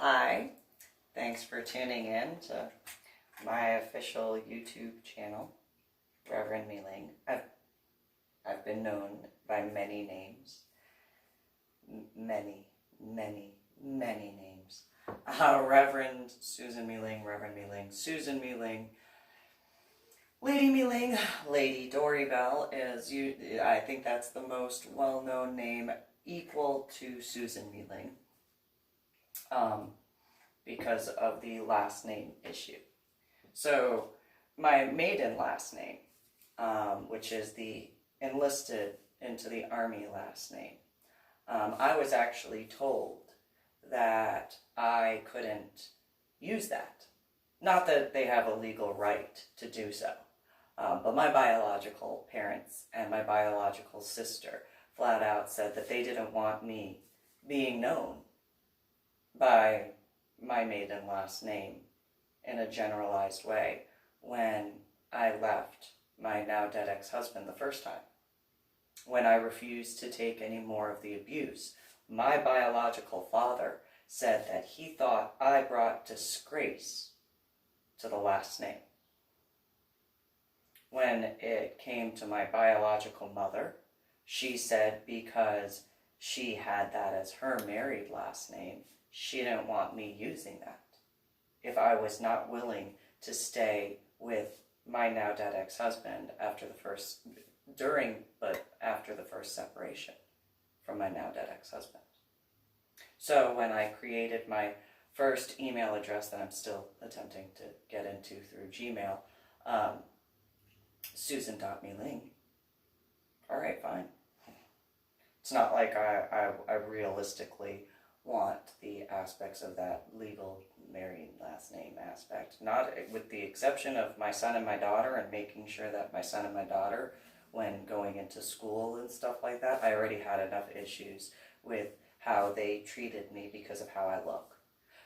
Hi, thanks for tuning in to my official YouTube channel, Reverend MeeLing. I've been known by many names, many names. Reverend Susan MeeLing, Reverend MeeLing, Susan MeeLing, Lady MeeLing, Lady Dori Belle is, I think that's the most well-known name, equal to Susan MeeLing. Because of the last name issue. So my maiden last name, which is the enlisted into the Army last name, I was actually told that I couldn't use that. Not that they have a legal right to do so, but my biological parents and my biological sister flat out said that they didn't want me being known by my maiden last name in a generalized way when I left my now dead ex-husband the first time. When I refused to take any more of the abuse, my biological father said that he thought I brought disgrace to the last name. When it came to my biological mother, she said because she had that as her married last name, she didn't want me using that if I was not willing to stay with my now dead ex-husband after the first separation from my now dead ex-husband. So when I created my first email address that I'm still attempting to get into through Gmail, Susan.MeeLing. Alright, fine. It's not like I realistically want the aspects of that legal married last name aspect. Not with the exception of my son and my daughter, and making sure that my son and my daughter, when going into school and stuff like that, I already had enough issues with how they treated me because of how I look.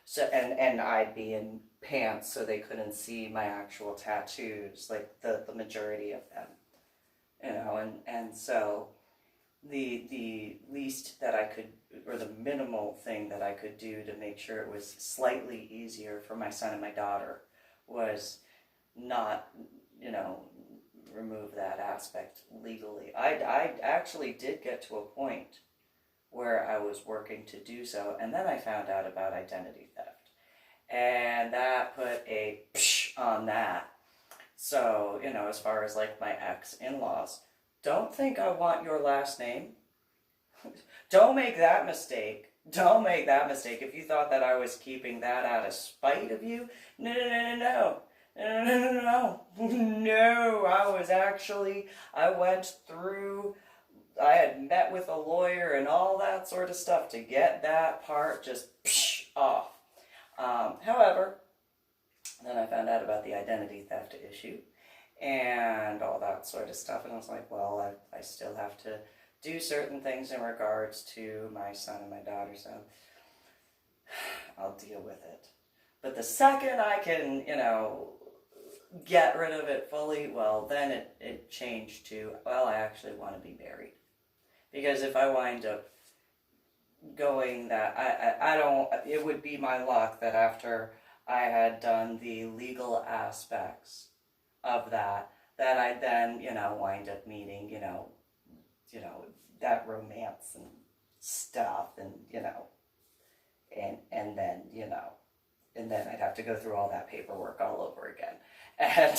So and I'd be in pants so they couldn't see my actual tattoos, like the majority of them. You know, and so the least that I could, or the minimal thing that I could do to make sure it was slightly easier for my son and my daughter was not, remove that aspect legally. I actually did get to a point where I was working to do so, and then I found out about identity theft. And that put a psh on that. So, as far as like my ex-in-laws, don't think I want your last name. Don't make that mistake. Don't make that mistake. If you thought that I was keeping that out of spite of you, no. No, I had met with a lawyer and all that sort of stuff to get that part just off. However, then I found out about the identity theft issue and all that sort of stuff, and I was like, well, I still have to do certain things in regards to my son and my daughter, so I'll deal with it. But the second I can, get rid of it fully, well, then it changed to, well, I actually want to be married. Because if I wind up going that, I don't, it would be my luck that after I had done the legal aspects of that I'd then, wind up meeting, that romance and stuff, and, and then I'd have to go through all that paperwork all over again. And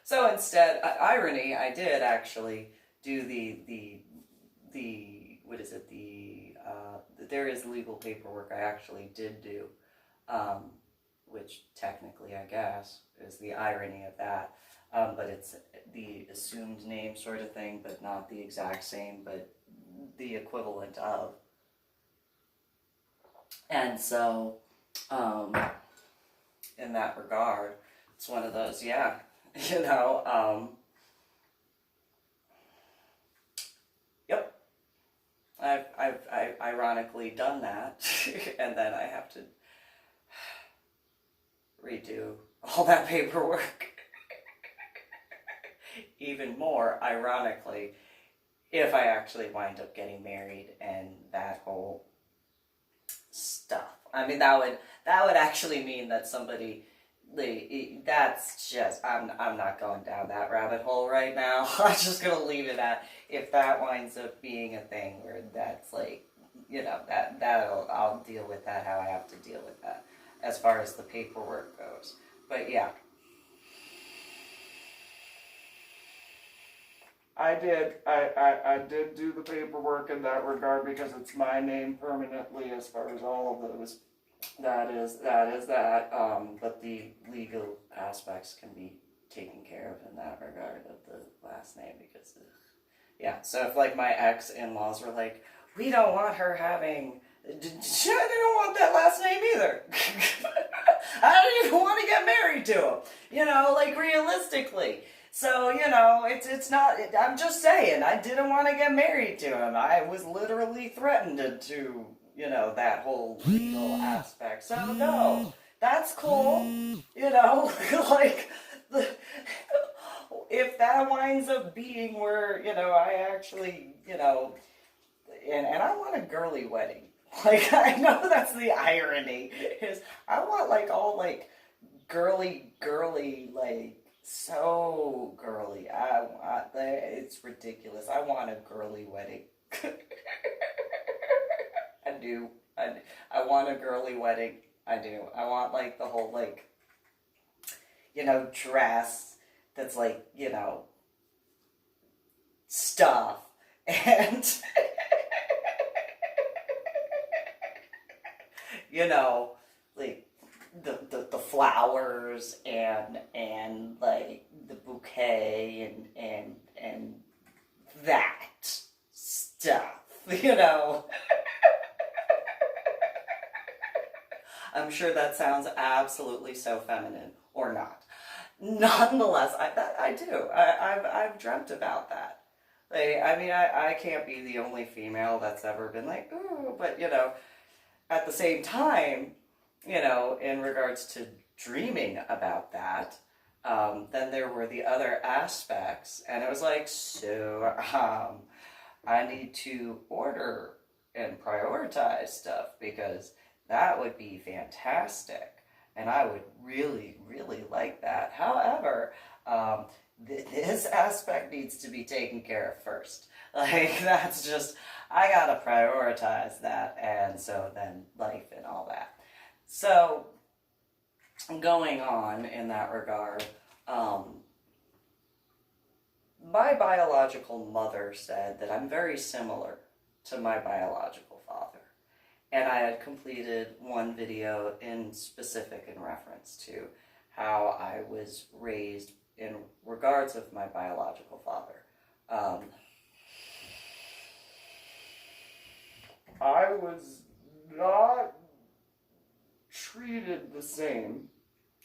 so instead, irony, I did actually do the what is it, there is legal paperwork I actually did do, which technically, I guess, is the irony of that. But it's the assumed name sort of thing, but not the exact same, but the equivalent of. And so, in that regard, it's one of those, yeah, yep. I've ironically done that, and then I have to redo all that paperwork. Even more ironically, if I actually wind up getting married and that whole stuff. I mean, that would actually mean that somebody, that's just, I'm not going down that rabbit hole right now. I'm just gonna leave it at, if that winds up being a thing where that's like, I'll deal with that how I have to deal with that as far as the paperwork goes. But yeah. I did do the paperwork in that regard because it's my name permanently as far as all of those. That is that. But the legal aspects can be taken care of in that regard of the last name because, yeah. So if like my ex-in-laws were like, we don't want her having, I didn't want that last name either. I don't even want to get married to him. You know, like realistically. So, you know, it's not, I'm just saying, I didn't want to get married to him. I was literally threatened to, you know, that whole legal aspect. So, no, that's cool. You know, like, if that winds up being where, you know, I actually, you know, and I want a girly wedding. Like, I know that's the irony, is I want, like, all, like, girly, like, so girly. It's ridiculous. I want a girly wedding. I do. I want a girly wedding. I do. I want, like, the whole, like, you know, dress that's, like, you know, stuff. And, you know, like, the flowers and like the bouquet and that stuff, you know. I'm sure that sounds absolutely so feminine, or not. Nonetheless, I do. I've dreamt about that. Like, I mean, I can't be the only female that's ever been like, ooh, but you know, at the same time, you know, in regards to dreaming about that, then there were the other aspects, and it was like, so, I need to order and prioritize stuff, because that would be fantastic, and I would really, really like that. However, this aspect needs to be taken care of first. Like, that's just, I gotta prioritize that, and so then life and all that. So, going on in that regard, my biological mother said that I'm very similar to my biological father. And I had completed one video in specific in reference to how I was raised in regards of my biological father. I was not treated the same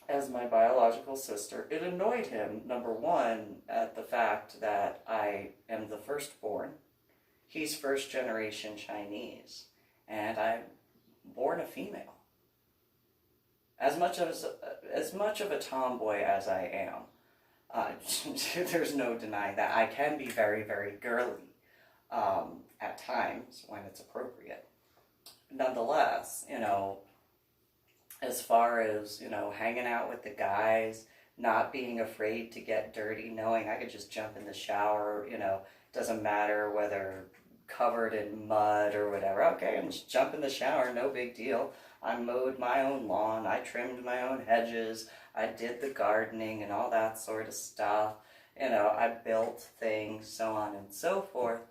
as my biological sister. It annoyed him, number one, at the fact that I am the firstborn. He's first generation Chinese, and I'm born a female. As much of a tomboy as I am, there's no denying that. I can be very, very girly at times when it's appropriate. Nonetheless, you know, as far as, you know, hanging out with the guys, not being afraid to get dirty, knowing I could just jump in the shower, you know, doesn't matter whether covered in mud or whatever. Okay, I'm just jump in the shower, no big deal. I mowed my own lawn, I trimmed my own hedges, I did the gardening and all that sort of stuff. You know, I built things, so on and so forth.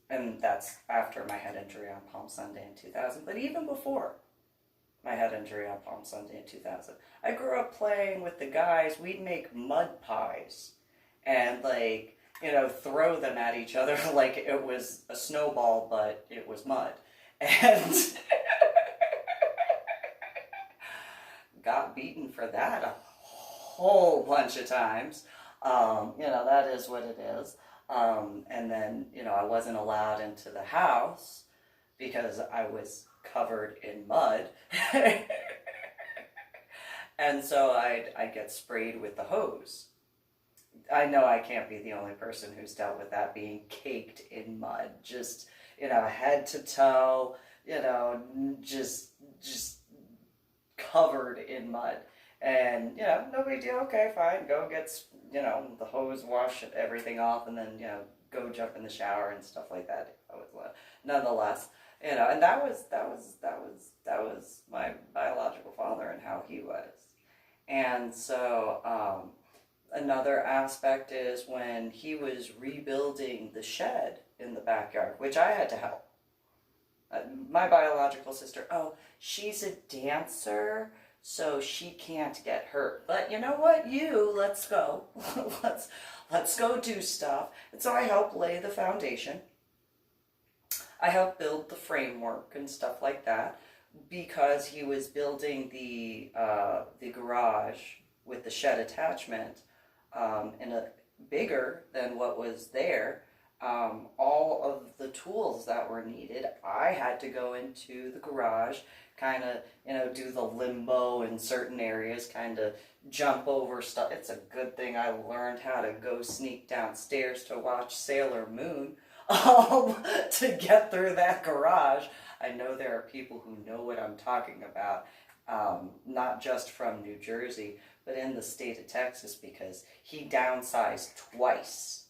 And that's after my head injury on Palm Sunday in 2000. But even before my head injury on Palm Sunday in 2000, I grew up playing with the guys. We'd make mud pies and, like, you know, throw them at each other like it was a snowball, but it was mud. And got beaten for that a whole bunch of times. You know, that is what it is. And then, you know, I wasn't allowed into the house because I was covered in mud. And so I'd get sprayed with the hose. I know I can't be the only person who's dealt with that, being caked in mud. Just, you know, head to toe, you know, just covered in mud. And, you know, no big deal. Okay, fine. Go get, you know, the hose, wash everything off, and then, you know, go jump in the shower and stuff like that. Nonetheless, you know, and that was my biological father and how he was. And so, another aspect is when he was rebuilding the shed in the backyard, which I had to help. My biological sister, oh, she's a dancer, so she can't get hurt. But you know what? Let's go. let's go do stuff. And so I helped lay the foundation. I helped build the framework and stuff like that, because he was building the garage with the shed attachment in a bigger than what was there. All of the tools that were needed, I had to go into the garage, kind of, you know, do the limbo in certain areas, kind of jump over stuff. It's a good thing I learned how to go sneak downstairs to watch Sailor Moon to get through that garage. I know there are people who know what I'm talking about, not just from New Jersey, but in the state of Texas, because he downsized twice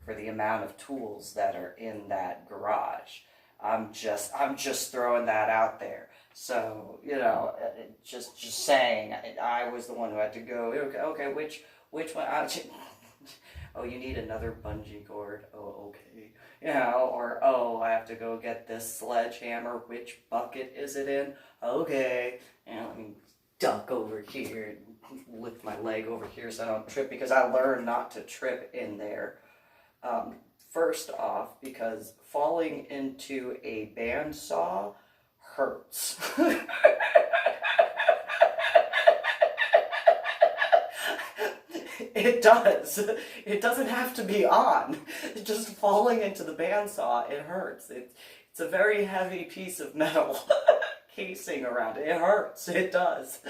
for the amount of tools that are in that garage. I'm just throwing that out there. So, you know, just saying, I was the one who had to go, okay, which one? Oh, you need another bungee cord. Oh, okay. You know, or, oh, I have to go get this sledgehammer. Which bucket is it in? Okay. And let me duck over here and lift my leg over here so I don't trip, because I learned not to trip in there. First off, because falling into a bandsaw hurts. It does. It doesn't have to be on. Just falling into the bandsaw, it hurts. It's a very heavy piece of metal casing around it. It hurts. It does.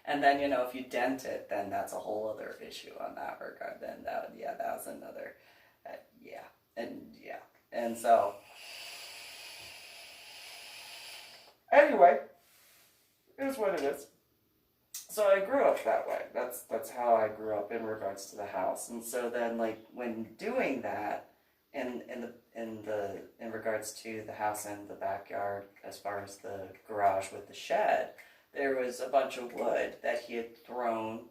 And then, you know, if you dent it, then that's a whole other issue on that regard. Then that was another, and so, anyway, it is what it is. So I grew up that way. That's how I grew up in regards to the house. And so then, like, when doing that, in regards to the house and the backyard, as far as the garage with the shed, there was a bunch of wood that he had thrown,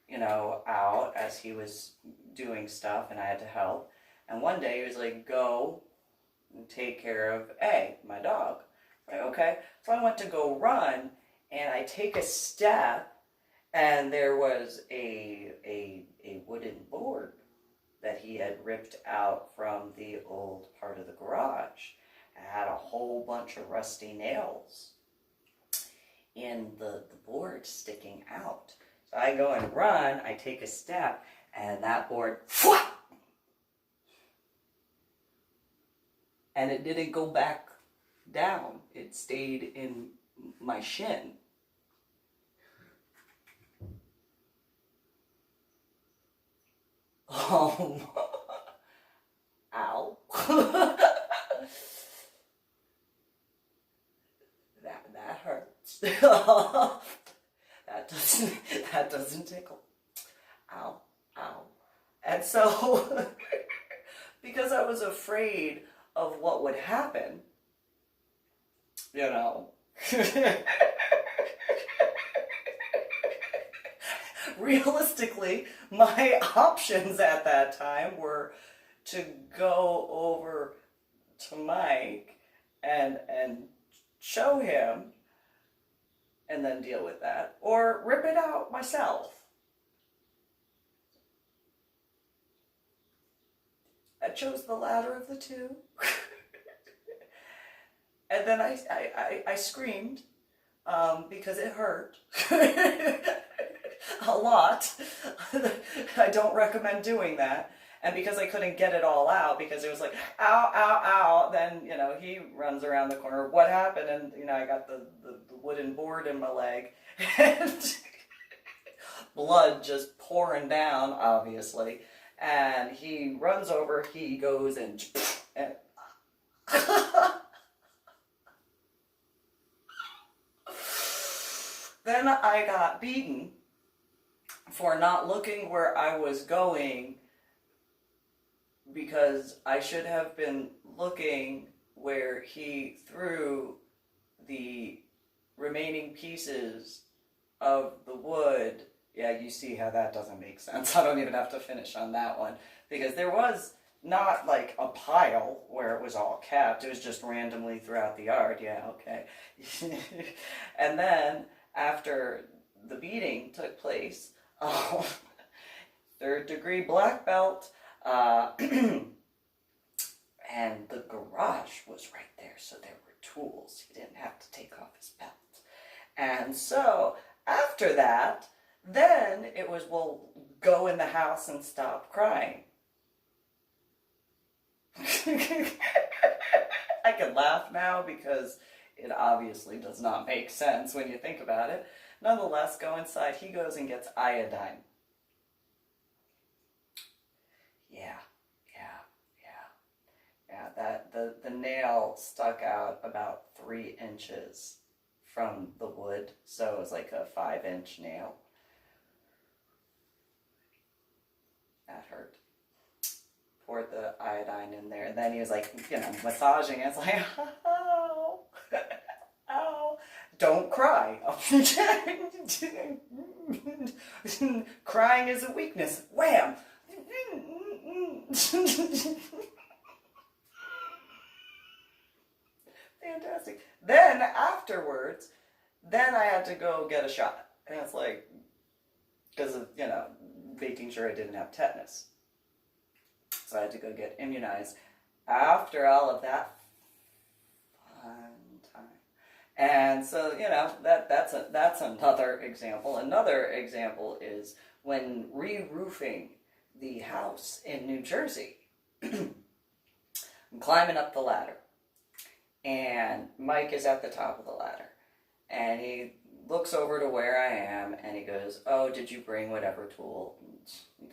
you know, out as he was doing stuff, and I had to help. And one day he was like, go and take care of A, my dog. I'm like, okay. So I went to go run, and I take a step, and there was a wooden board that he had ripped out from the old part of the garage. It had a whole bunch of rusty nails in the board sticking out. So I go and run, I take a step, and that board, and it didn't go back down. It stayed in my shin. Ow. that hurts. that doesn't tickle. Ow. And so, because I was afraid of what would happen, you know, realistically, my options at that time were to go over to Mike and show him and then deal with that, or rip it out myself. I chose the latter of the two. And then I screamed because it hurt. A lot. I don't recommend doing that. And because I couldn't get it all out, because it was like, ow, ow, ow, then, you know, he runs around the corner. What happened? And, you know, I got the wooden board in my leg. And blood just pouring down, obviously. And he runs over, he goes and Then I got beaten for not looking where I was going, because I should have been looking where he threw the remaining pieces of the wood. Yeah, you see how that doesn't make sense. I don't even have to finish on that one, because there was not like a pile where it was all kept. It was just randomly throughout the yard. Yeah, okay. And then after the beating took place, third-degree black belt, and the garage was right there, so there were tools. He didn't have to take off his belt. And so after that, then it was, well, go in the house and stop crying. I can laugh now because it obviously does not make sense when you think about it. Nonetheless, go inside. He goes and gets iodine. Yeah, that the nail stuck out about 3 inches from the wood, so it was like a 5-inch nail. That hurt. Poured the iodine in there, and then he was like, massaging it. It's like, ow, ow, don't cry. Crying is a weakness. Wham! Fantastic. Then afterwards, then I had to go get a shot. And it's like, because of, making sure I didn't have tetanus. So I had to go get immunized. After all of that fun time. And so, that's another example. Another example is when re-roofing the house in New Jersey. I'm climbing up the ladder. And Mike is at the top of the ladder. And he looks over to where I am, and he goes, oh, did you bring whatever tool?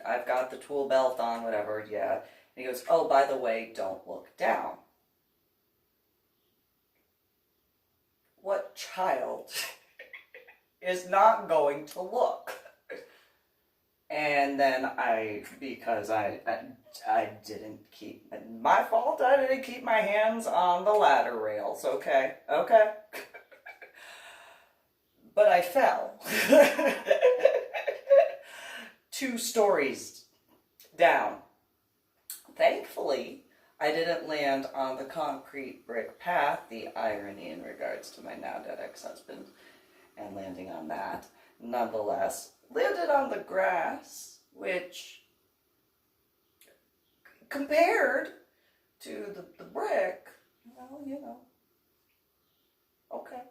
I've got the tool belt on, whatever, yeah. And he goes, oh, by the way, don't look down. What child is not going to look? And then because I didn't keep, my fault, I didn't keep my hands on the ladder rails, okay. But I fell 2 stories down. Thankfully, I didn't land on the concrete brick path, the irony in regards to my now dead ex-husband, and landing on that. Nonetheless, landed on the grass, which, compared to the brick, okay.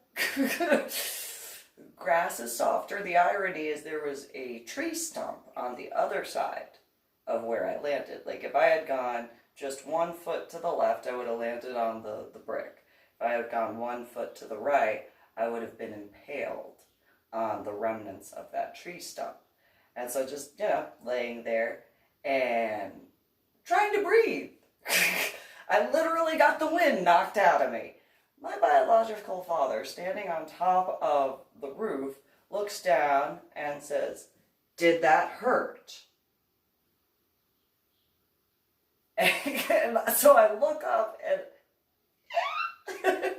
Grass is softer. The irony is there was a tree stump on the other side of where I landed. Like, if I had gone just 1 foot to the left, I would have landed on the brick. If I had gone 1 foot to the right, I would have been impaled on the remnants of that tree stump. And so just, laying there and trying to breathe. I literally got the wind knocked out of me. My biological father, standing on top of the roof, looks down and says, did that hurt? And so I look up and it hurt.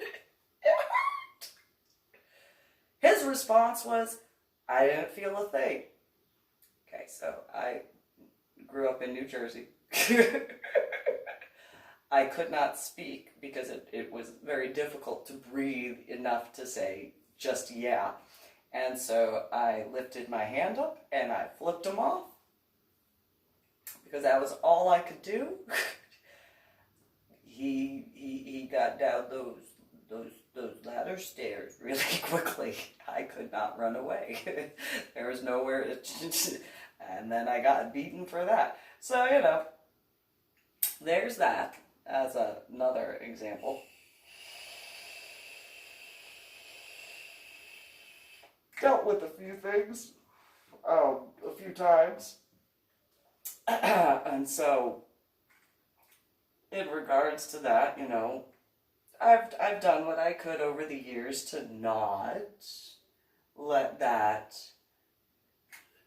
His response was, I didn't feel a thing. Okay, so I grew up in New Jersey. I could not speak because it was very difficult to breathe enough to say just yeah. And so I lifted my hand up and I flipped him off because that was all I could do. He got down those ladder stairs really quickly. I could not run away. There was nowhere to, and then I got beaten for that. So, there's that as another example. Dealt with a few things, a few times. And so, in regards to that, I've done what I could over the years to not let that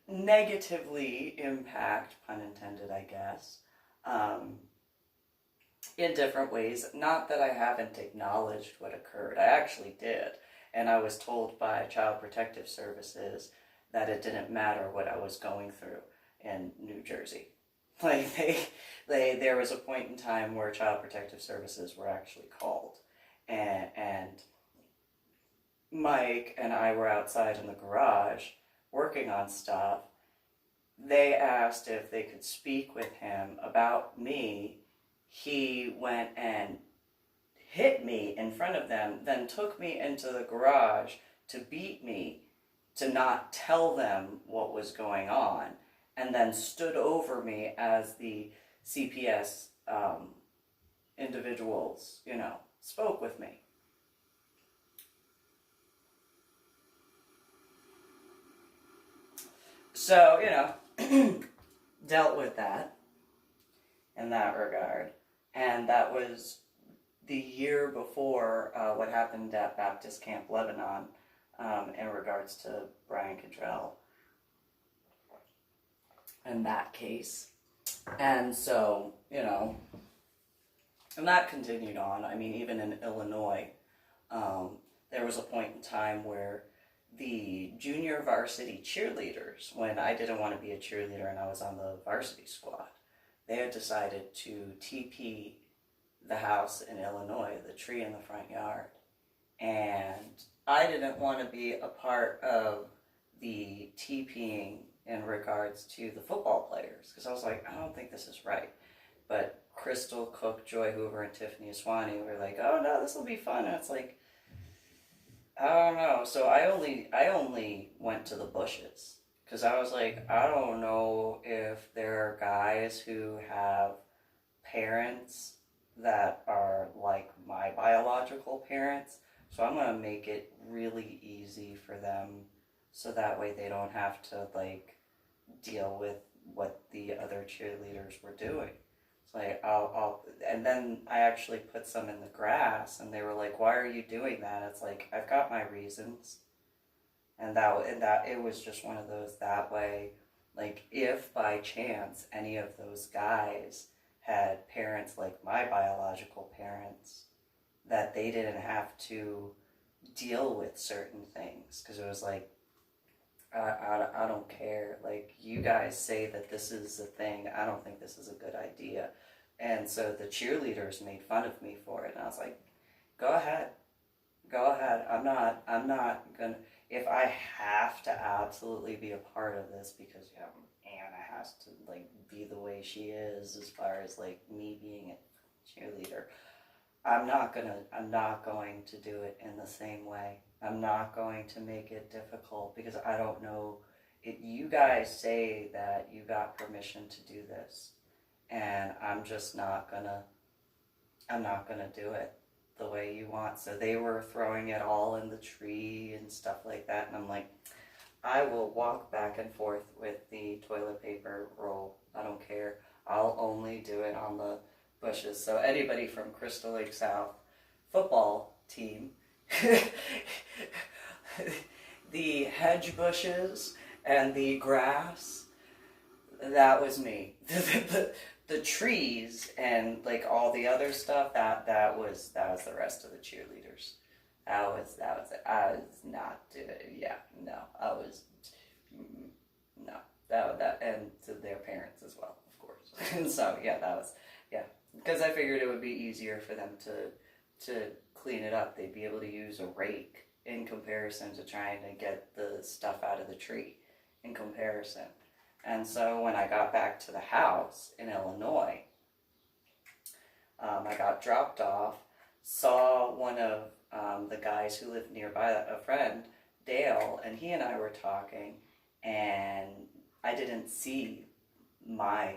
negatively impact, pun intended, I guess, in different ways. Not that I haven't acknowledged what occurred. I actually did. And I was told by Child Protective Services that it didn't matter what I was going through in New Jersey. Like, there was a point in time where Child Protective Services were actually called. And Mike and I were outside in the garage working on stuff. They asked if they could speak with him about me. He went and hit me in front of them, then took me into the garage to beat me, to not tell them what was going on, and then stood over me as the CPS individuals, spoke with me. So, dealt with that in that regard. And that was the year before what happened at Baptist Camp Lebanon in regards to Brian Cottrell in that case. And so, and that continued on. I mean, even in Illinois, there was a point in time where the junior varsity cheerleaders, when I didn't want to be a cheerleader and I was on the varsity squad, they had decided to TP the house in Illinois, the tree in the front yard. And I didn't want to be a part of the TPing in regards to the football players, because I was like, I don't think this is right. But Crystal, Cook, Joy Hoover, and Tiffany Aswani were like, oh no, this will be fun. And it's like, I don't know. So I only went to the bushes, because I was like, I don't know if there are guys who have parents that are like my biological parents, so I'm going to make it really easy for them, so that way they don't have to like deal with what the other cheerleaders were doing. It's like, and then I actually put some in the grass, and they were like, why are you doing that? It's like, I've got my reasons. And that it was just one of those, that way, like, if by chance any of those guys had parents like my biological parents, that they didn't have to deal with certain things, because it was like, I don't care. Like, you guys say that this is a thing. I don't think this is a good idea. And so the cheerleaders made fun of me for it, and I was like, go ahead. I'm not gonna, if I have to absolutely be a part of this because Anna has to like be the way she is as far as like me being a cheerleader, I'm not going to do it in the same way. I'm not going to make it difficult, because I don't know if you guys say that you got permission to do this, and I'm not gonna do it the way you want. So they were throwing it all in the tree and stuff like that, and I'm like, I will walk back and forth with the toilet paper roll. I don't care. I'll only do it on the bushes. So anybody from Crystal Lake South football team, the hedge bushes and the grass, that was me. The trees and like all the other stuff, that was the rest of the cheerleaders. That was it. I was not doing it. Yeah, no, I was no. That and to their parents as well, of course. And so because I figured it would be easier for them to clean it up. They'd be able to use a rake in comparison to trying to get the stuff out of the tree in comparison. And so when I got back to the house in Illinois, I got dropped off, saw one of the guys who lived nearby, a friend, Dale, and he and I were talking, and I didn't see my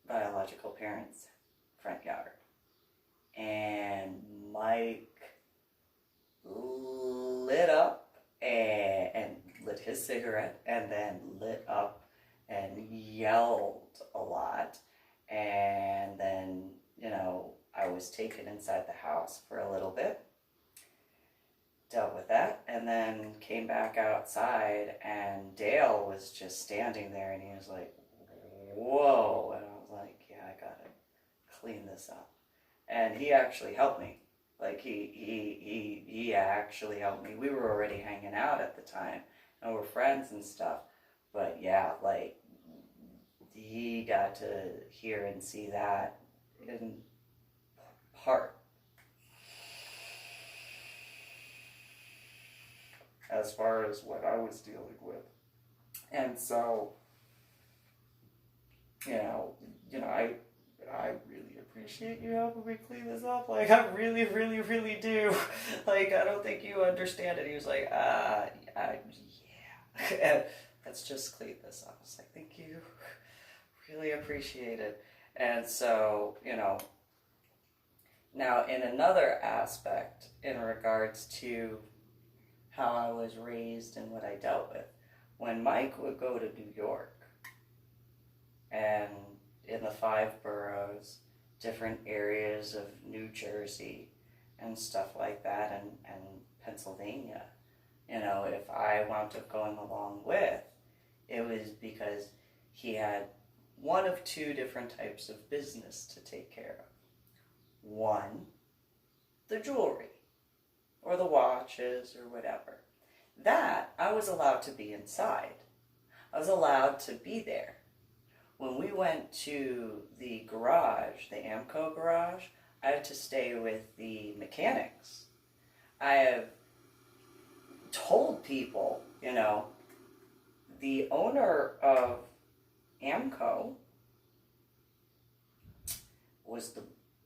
biological parents' front yard. And Mike lit up and lit his cigarette, and then lit up and yelled a lot. And then, I was taken inside the house for a little bit, dealt with that, and and then came back outside, and Dale was just standing there, and he was like, whoa. And I was like, yeah, I gotta clean this up. And he actually helped me. Like, he actually helped me. We were already hanging out at the time, and we're friends and stuff. But yeah, like, he got to hear and see that in part. As far as what I was dealing with. And so, I really appreciate you helping me clean this up. Like, I really, really, really do. Like, I don't think you understand it. He was like, yeah. And let's just clean this up. I was like, thank you. Really appreciate it. And so, now in another aspect in regards to how I was raised and what I dealt with, when Mike would go to New York and in the 5 boroughs, different areas of New Jersey and stuff like that, and Pennsylvania, if I wound up going along with, it was because he had one of 2 different types of business to take care of. One, the jewelry, or the watches, or whatever. That, I was allowed to be inside. I was allowed to be there. When we went to the garage, the Amco garage, I had to stay with the mechanics. I have told people, the owner of Amco was the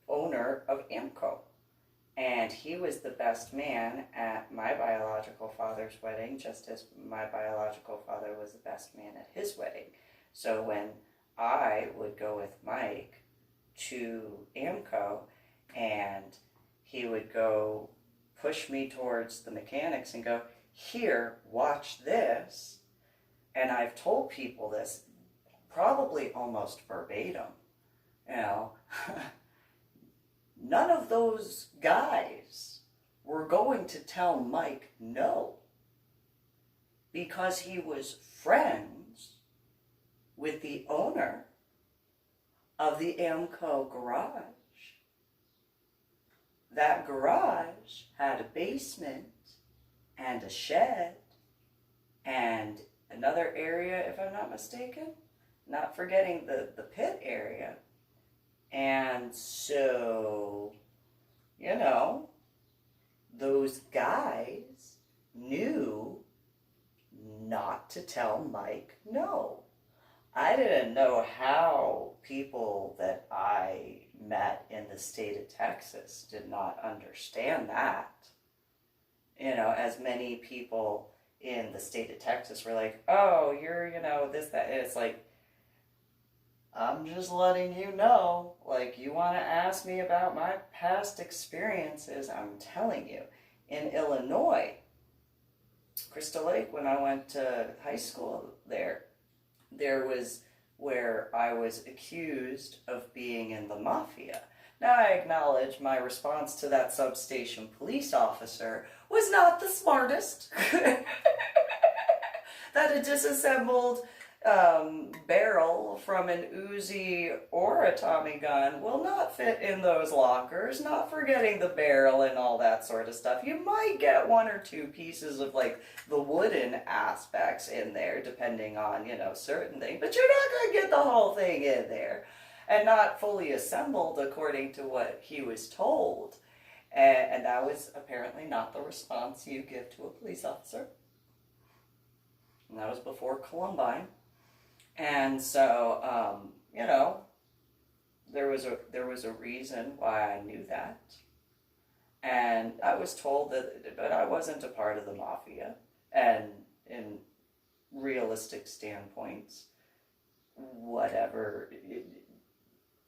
owner of Amco. And he was the best man at my biological father's wedding, just as my biological father was the best man at his wedding. So when I would go with Mike to Amco, and he would go push me towards the mechanics and go, here, watch this. And I've told people this, probably almost verbatim, none of those guys were going to tell Mike no, because he was friends with the owner of the Amco garage. That garage had a basement and a shed and another area, if I'm not mistaken, not forgetting the pit area. And so, those guys knew not to tell Mike no. I didn't know how people that I met in the state of Texas did not understand that. As many people in the state of Texas were like, oh, you're, this, that. And it's like, I'm just letting you know, like, you want to ask me about my past experiences, I'm telling you. In Illinois, Crystal Lake, when I went to high school there was where I was accused of being in the mafia. Now, I acknowledge my response to that substation police officer was not the smartest. That a disassembled barrel from an Uzi or a Tommy gun will not fit in those lockers, not forgetting the barrel and all that sort of stuff. You might get 1 or 2 pieces of, like, the wooden aspects in there, depending on, certain things, but you're not going to get the whole thing in there, and not fully assembled according to what he was told. And that was apparently not the response you give to a police officer. And that was before Columbine. And so, there was a reason why I knew that. And I was told but I wasn't a part of the mafia. And in realistic standpoints, whatever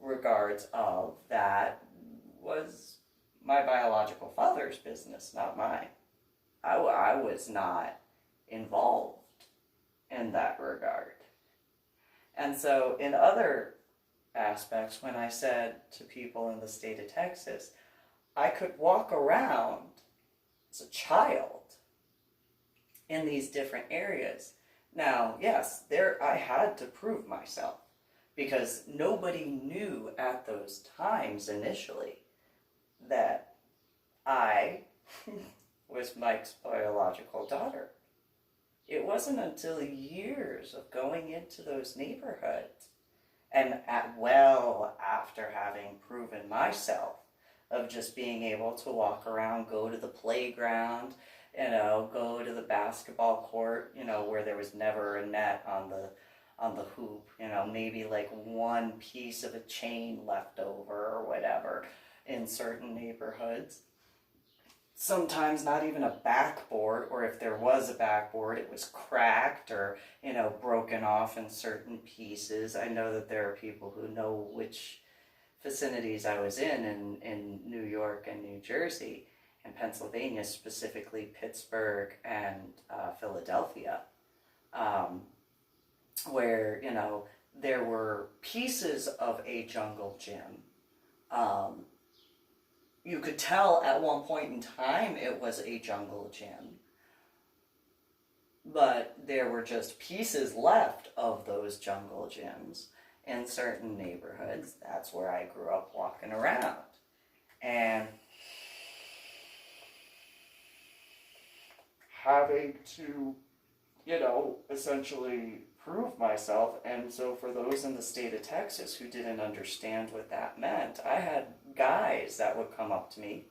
regards of that was my biological father's business, not mine. I was not involved in that regard. And so in other aspects, when I said to people in the state of Texas, I could walk around as a child in these different areas. Now, yes, I had to prove myself because nobody knew at those times initially that I was Mike's biological daughter. It wasn't until years of going into those neighborhoods and after having proven myself of just being able to walk around, go to the playground, go to the basketball court, where there was never a net on the hoop, maybe like one piece of a chain left over or whatever in certain neighborhoods. Sometimes not even a backboard, or if there was a backboard, it was cracked or, broken off in certain pieces. I know that there are people who know which vicinities I was in New York and New Jersey and Pennsylvania, specifically Pittsburgh and Philadelphia, where, there were pieces of a jungle gym. You could tell at one point in time it was a jungle gym, but there were just pieces left of those jungle gyms in certain neighborhoods. That's where I grew up walking around. And having to, essentially prove myself. And so for those in the state of Texas who didn't understand what that meant, I had guys that would come up to me.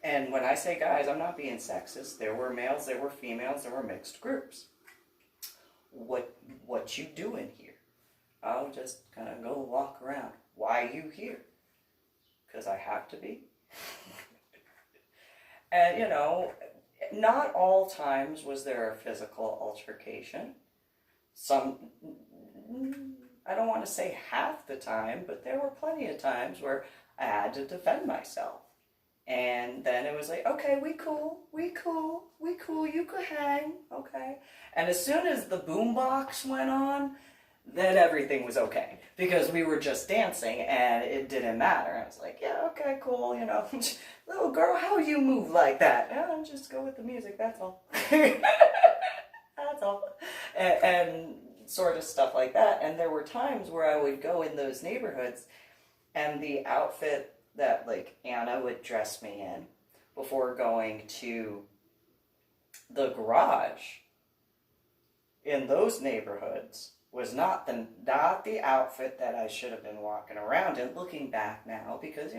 And when I say guys, I'm not being sexist. There were males, there were females, there were mixed groups. What you doing here? I'll just kind of go walk around. Why you here? Because I have to be. And, not all times was there a physical altercation. I don't want to say half the time, but there were plenty of times where I had to defend myself. And then it was like, okay, we cool, you could hang, okay. And as soon as the boombox went on, then everything was okay. Because we were just dancing and it didn't matter. I was like, yeah, okay, cool, little girl, how you move like that? Oh, just go with the music, that's all. That's all. And sort of stuff like that. And there were times where I would go in those neighborhoods and the outfit that like Anna would dress me in before going to the garage in those neighborhoods was not the outfit that I should have been walking around in, looking back now, because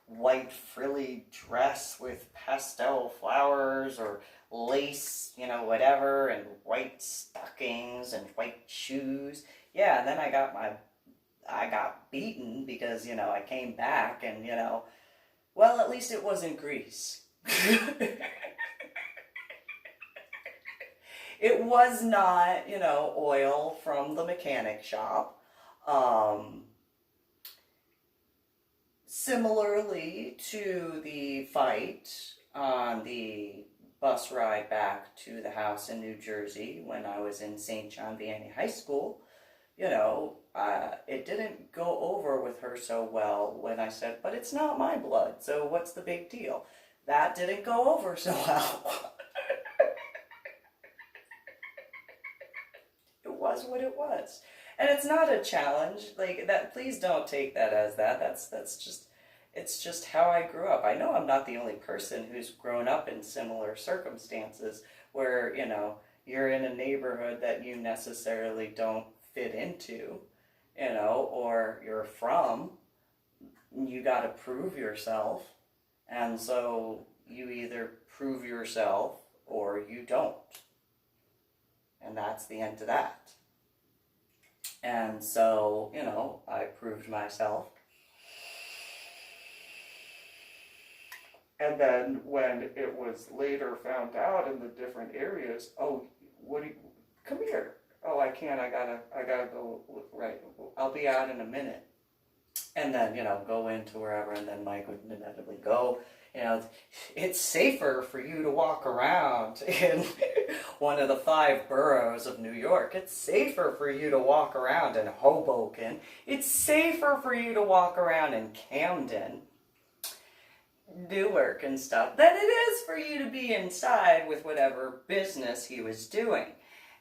white frilly dress with pastel flowers or lace, whatever, and white stockings and white shoes. Yeah, and then I got beaten because, I came back and, well, at least it wasn't grease. It was not, oil from the mechanic shop. Similarly to the fight on the bus ride back to the house in New Jersey when I was in St. John Vianney High School, it didn't go over with her so well when I said, but it's not my blood, so what's the big deal? That didn't go over so well. It was what it was. And it's not a challenge, like that. Please don't take that as that. It's just how I grew up. I know I'm not the only person who's grown up in similar circumstances where, you're in a neighborhood that you necessarily don't fit into, or you're from. You got to prove yourself. And so you either prove yourself or you don't. And that's the end of that. And so, I proved myself. And then when it was later found out in the different areas, oh, come here. Oh, I can't, I gotta go, right, I'll be out in a minute. And then, go into wherever, and then Mike would inevitably go, it's safer for you to walk around in one of the 5 boroughs of New York. It's safer for you to walk around in Hoboken. It's safer for you to walk around in Camden. do work and stuff than it is for you to be inside with whatever business he was doing.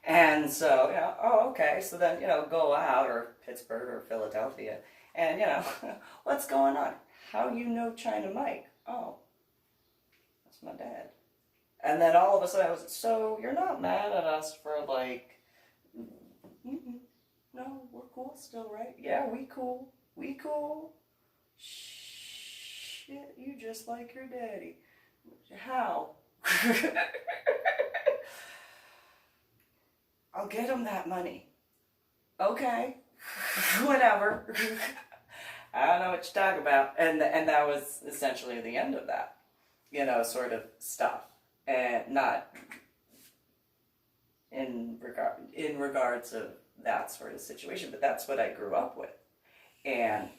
And so, oh, okay, so then, go out, or Pittsburgh or Philadelphia, and, what's going on? How you know China Mike? Oh, that's my dad. And then all of a sudden I was, so you're not mad at us for like, no, we're cool still, right? Yeah, we cool. We cool. Shit, you just like your daddy. How? I'll get him that money. Okay. Whatever. I don't know what you're talking about. And that was essentially the end of that, sort of stuff. And not in regards of that sort of situation, but that's what I grew up with. And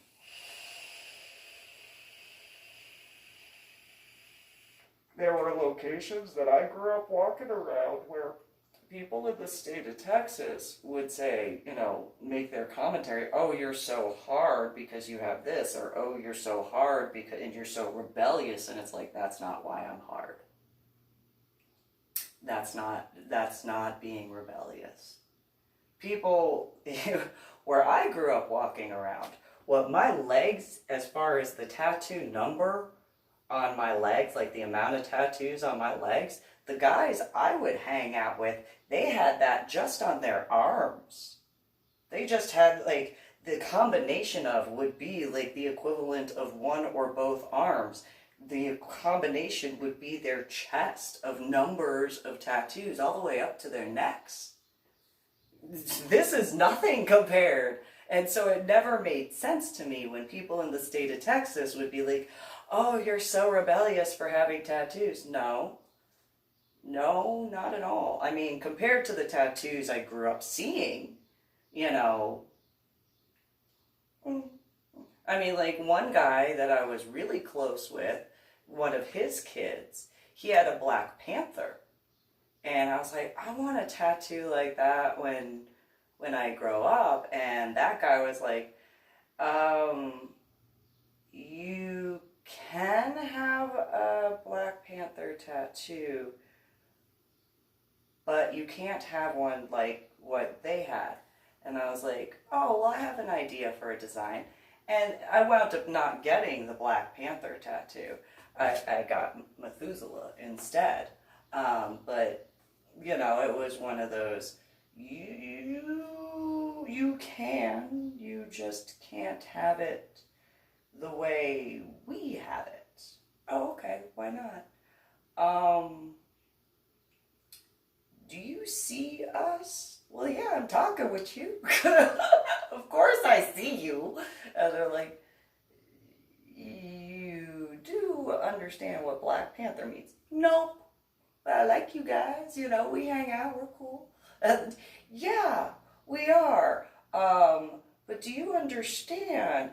there were locations that I grew up walking around where people in the state of Texas would say, make their commentary, oh, you're so hard because you have this, or oh, you're so hard because, and you're so rebellious, and it's like, that's not why I'm hard. That's not being rebellious. People, where I grew up walking around, what my legs, as far as the tattoo number on my legs, like the amount of tattoos on my legs, the guys I would hang out with, they had that just on their arms. They just had, like, the combination of would be like the equivalent of one or both arms. The combination would be their chest of numbers of tattoos all the way up to their necks. This is nothing compared. And so it never made sense to me when people in the state of Texas would be like, oh, you're so rebellious for having tattoos. No, not at all. I mean, compared to the tattoos I grew up seeing, I mean, like one guy that I was really close with, one of his kids, he had a Black Panther. And I was like, I want a tattoo like that when I grow up. And that guy was like, you can have a Black Panther tattoo, but you can't have one like what they had. And I was like, oh, well, I have an idea for a design. And I wound up not getting the Black Panther tattoo. I got Methuselah instead. But, it was one of those, you can, you just can't have it the way we have it. Oh, okay, why not? Do you see us? Well, yeah, I'm talking with you. Of course I see you. And they're like, you do understand what Black Panther means? Nope. I like you guys. We hang out. We're cool. Yeah, we are. But do you understand?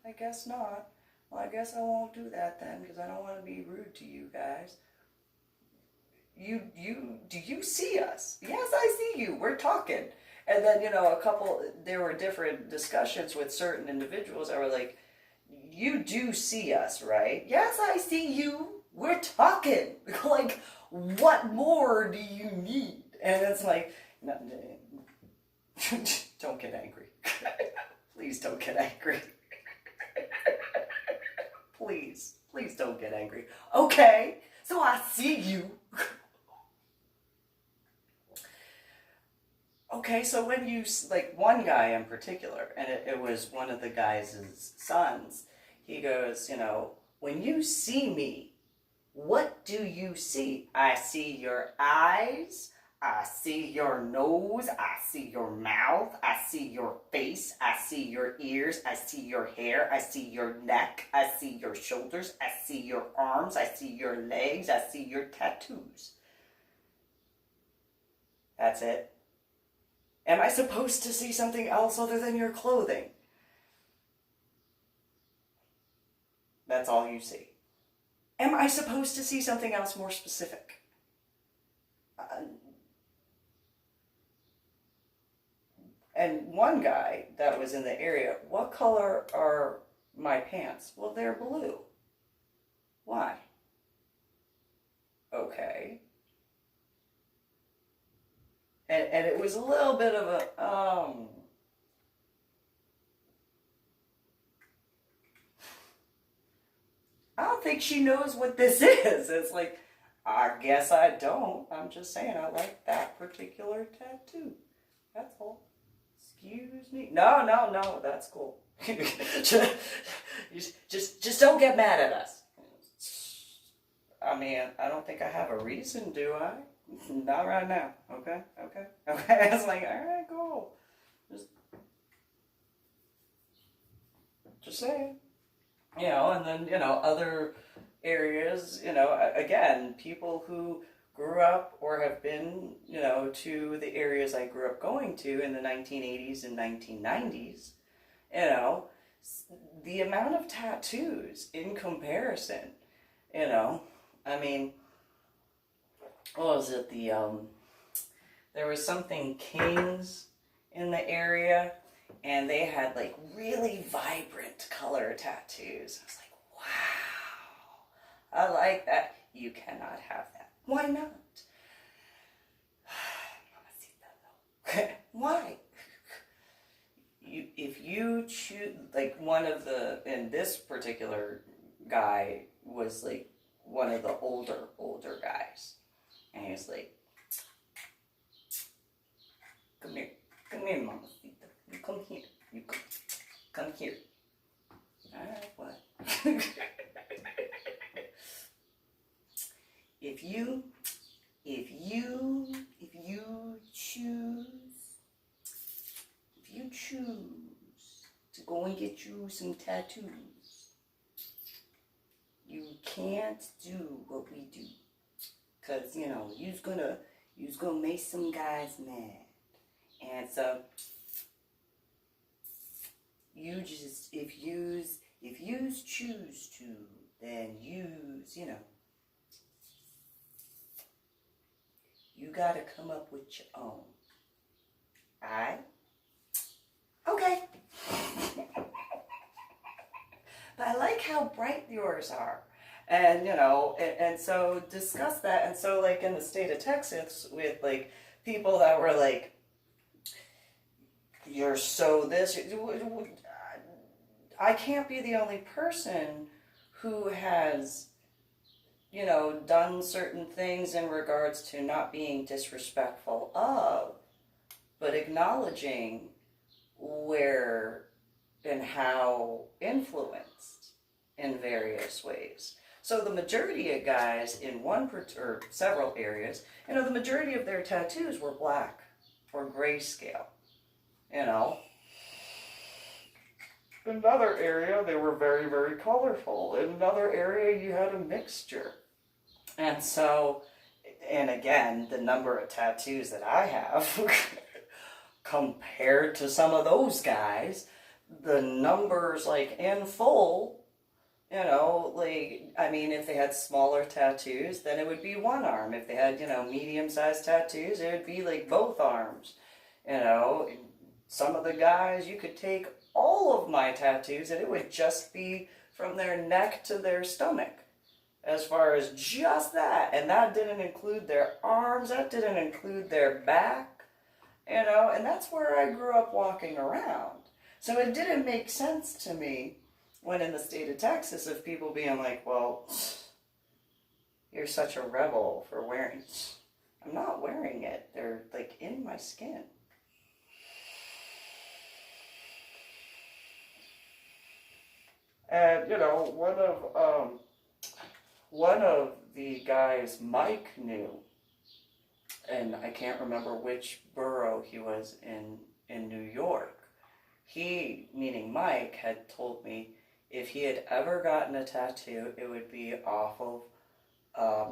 I guess not. Well, I guess I won't do that then, because I don't want to be rude to you guys. Do you see us? Yes, I see you. We're talking. And then, there were different discussions with certain individuals that were like, you do see us, right? Yes, I see you. We're talking. Like, what more do you need? And it's like, no, don't get angry. Please don't get angry. Please don't get angry. Okay, so I see you. Okay, so when you, like one guy in particular, and it was one of the guys' sons, he goes, when you see me, what do you see? I see your eyes, I see your nose, I see your mouth, I see your face, I see your ears, I see your hair, I see your neck, I see your shoulders, I see your arms, I see your legs, I see your tattoos. That's it. Am I supposed to see something else other than your clothing? That's all you see. Am I supposed to see something else more specific? And one guy that was in the area, what color are my pants? Well, they're blue. Why? Okay. And it was a little bit of a, I don't think she knows what this is. It's like, I guess I don't. I'm just saying I like that particular tattoo. That's all. Excuse me. No, that's cool. just don't get mad at us. I mean, I don't think I have a reason, do I? Not right now. Okay. It's like, all right, cool. Just saying. You know, and then, you know, other areas, you know, again, people who grew up or have been, you know, to the areas I grew up going to in the 1980s and 1990s, you know, the amount of tattoos in comparison, you know, I mean, what was it, there was something Kings in the area, and they had like really vibrant color tattoos. I was like, wow, I like that. You cannot have that. Why not? Why? If you choose, like one of the, and this particular guy was like one of the older guys. And he was like, come here, mamacita. You come here. Come here. Alright, what? If you choose to go and get you some tattoos, you can't do what we do. Cause you know, you's gonna make some guys mad. And so you just if yous choose to, then yous, you know, you gotta come up with your own. Alright? Okay. But I like how bright yours are. And, you know, and so discuss that. And so, like, in the state of Texas, with, like, people that were like, you're so this, I can't be the only person who has, you know, done certain things in regards to not being disrespectful of, but acknowledging where and how influenced in various ways. So the majority of guys in or several areas, you know, the majority of their tattoos were black or grayscale, you know. In another area, they were very, very colorful. In another area, you had a mixture. And so, and again, the number of tattoos that I have compared to some of those guys, the numbers, like, in full, you know, like, I mean, if they had smaller tattoos, then it would be one arm. If they had, you know, medium-sized tattoos, it would be, like, both arms. You know, some of the guys, you could take all of my tattoos, and it would just be from their neck to their stomach, as far as just that. And that didn't include their arms, that didn't include their back, you know, and that's where I grew up walking around. So it didn't make sense to me when in the state of Texas of people being like, well, you're such a rebel for wearing. I'm not wearing it. They're like in my skin. And, you know, one of the guys Mike knew, and I can't remember which borough he was in New York, he, meaning Mike, had told me if he had ever gotten a tattoo, it would be off of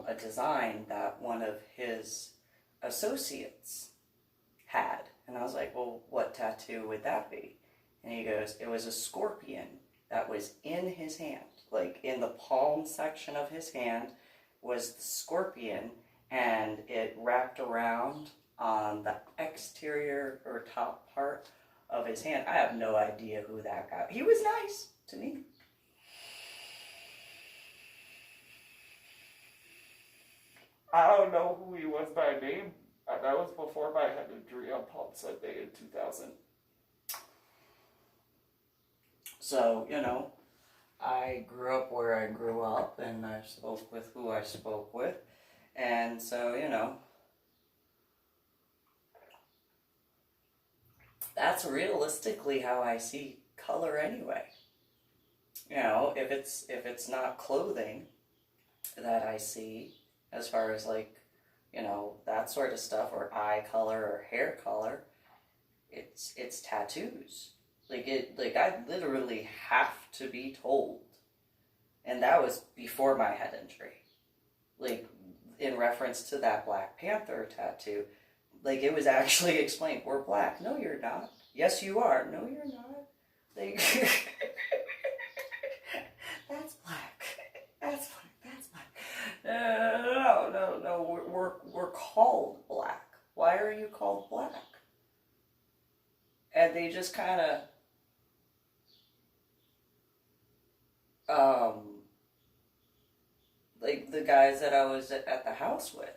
a design that one of his associates had. And I was like, well, what tattoo would that be? And he goes, it was a scorpion that was in his hand. Like, in the palm section of his hand was the scorpion, and it wrapped around on the exterior or top part of his hand. I have no idea who that guy. He was nice to me. I don't know who he was by name. That was before my head injury on Palm Sunday in 2000. So, you know, I grew up where I grew up, and I spoke with who I spoke with. And so, you know, that's realistically how I see color anyway. You know, if it's not clothing that I see, as far as like, you know, that sort of stuff, or eye color or hair color, it's tattoos. Like I literally have to be told, and that was before my head injury. Like, in reference to that Black Panther tattoo, like, it was actually explained, we're black. No, you're not. Yes, you are. No, you're not. Like, that's black. That's black. That's black. No. We're called black. Why are you called black? And they just kind of, like the guys that I was at the house with,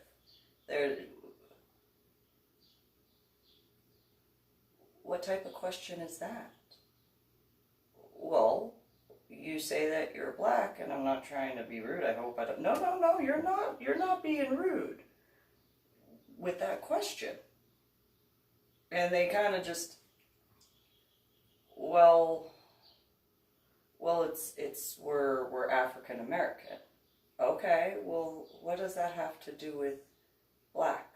they're, what type of question is that? Well, you say that you're black, and I'm not trying to be rude. I hope I don't. No, you're not. You're not being rude with that question. And they kind of just, well, we're African American. Okay, well, what does that have to do with black?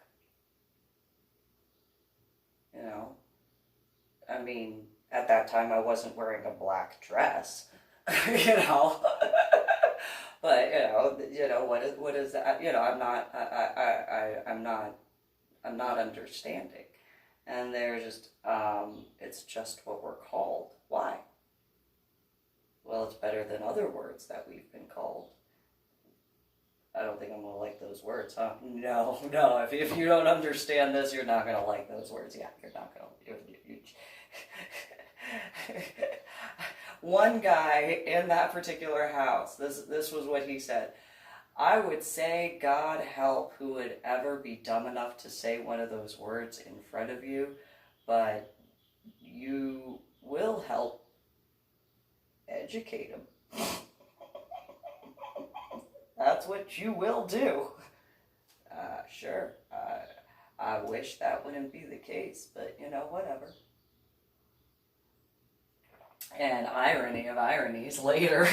You know, I mean, at that time I wasn't wearing a black dress, you know. But what is that? You know, I'm not understanding. And they're just, it's just what we're called. Why? Well, it's better than other words that we've been called. I don't think I'm going to like those words, huh? No. If you don't understand this, you're not going to like those words. Yeah, you're not going to. One guy in that particular house, this was what he said. I would say, God help who would ever be dumb enough to say one of those words in front of you, but you will help educate him. That's what you will do. Sure. I wish that wouldn't be the case, but you know, whatever. And irony of ironies, later,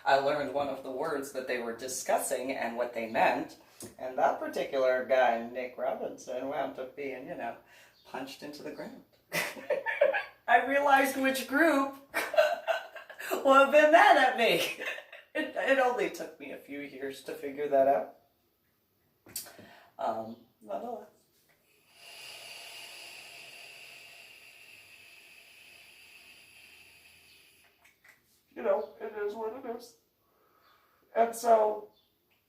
I learned one of the words that they were discussing and what they meant. And that particular guy, Nick Robinson, wound up being, you know, punched into the ground. I realized which group would have been mad at me. It only took me a few years to figure that out. Nonetheless. You know, it is what it is. And so,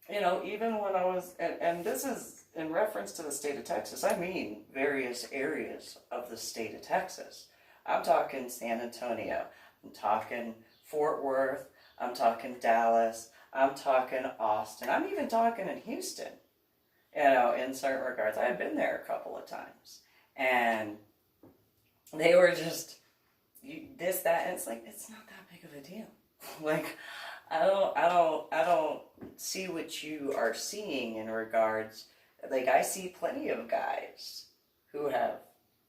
you know, even when I was, and this is in reference to the state of Texas, I mean various areas of the state of Texas. I'm talking San Antonio, I'm talking Fort Worth, I'm talking Dallas, I'm talking Austin, I'm even talking in Houston, you know, in certain regards. I've been there a couple of times, and they were just, this, that, and it's like, it's not that big of a deal. Like, I don't see what you are seeing in regards, like, I see plenty of guys who have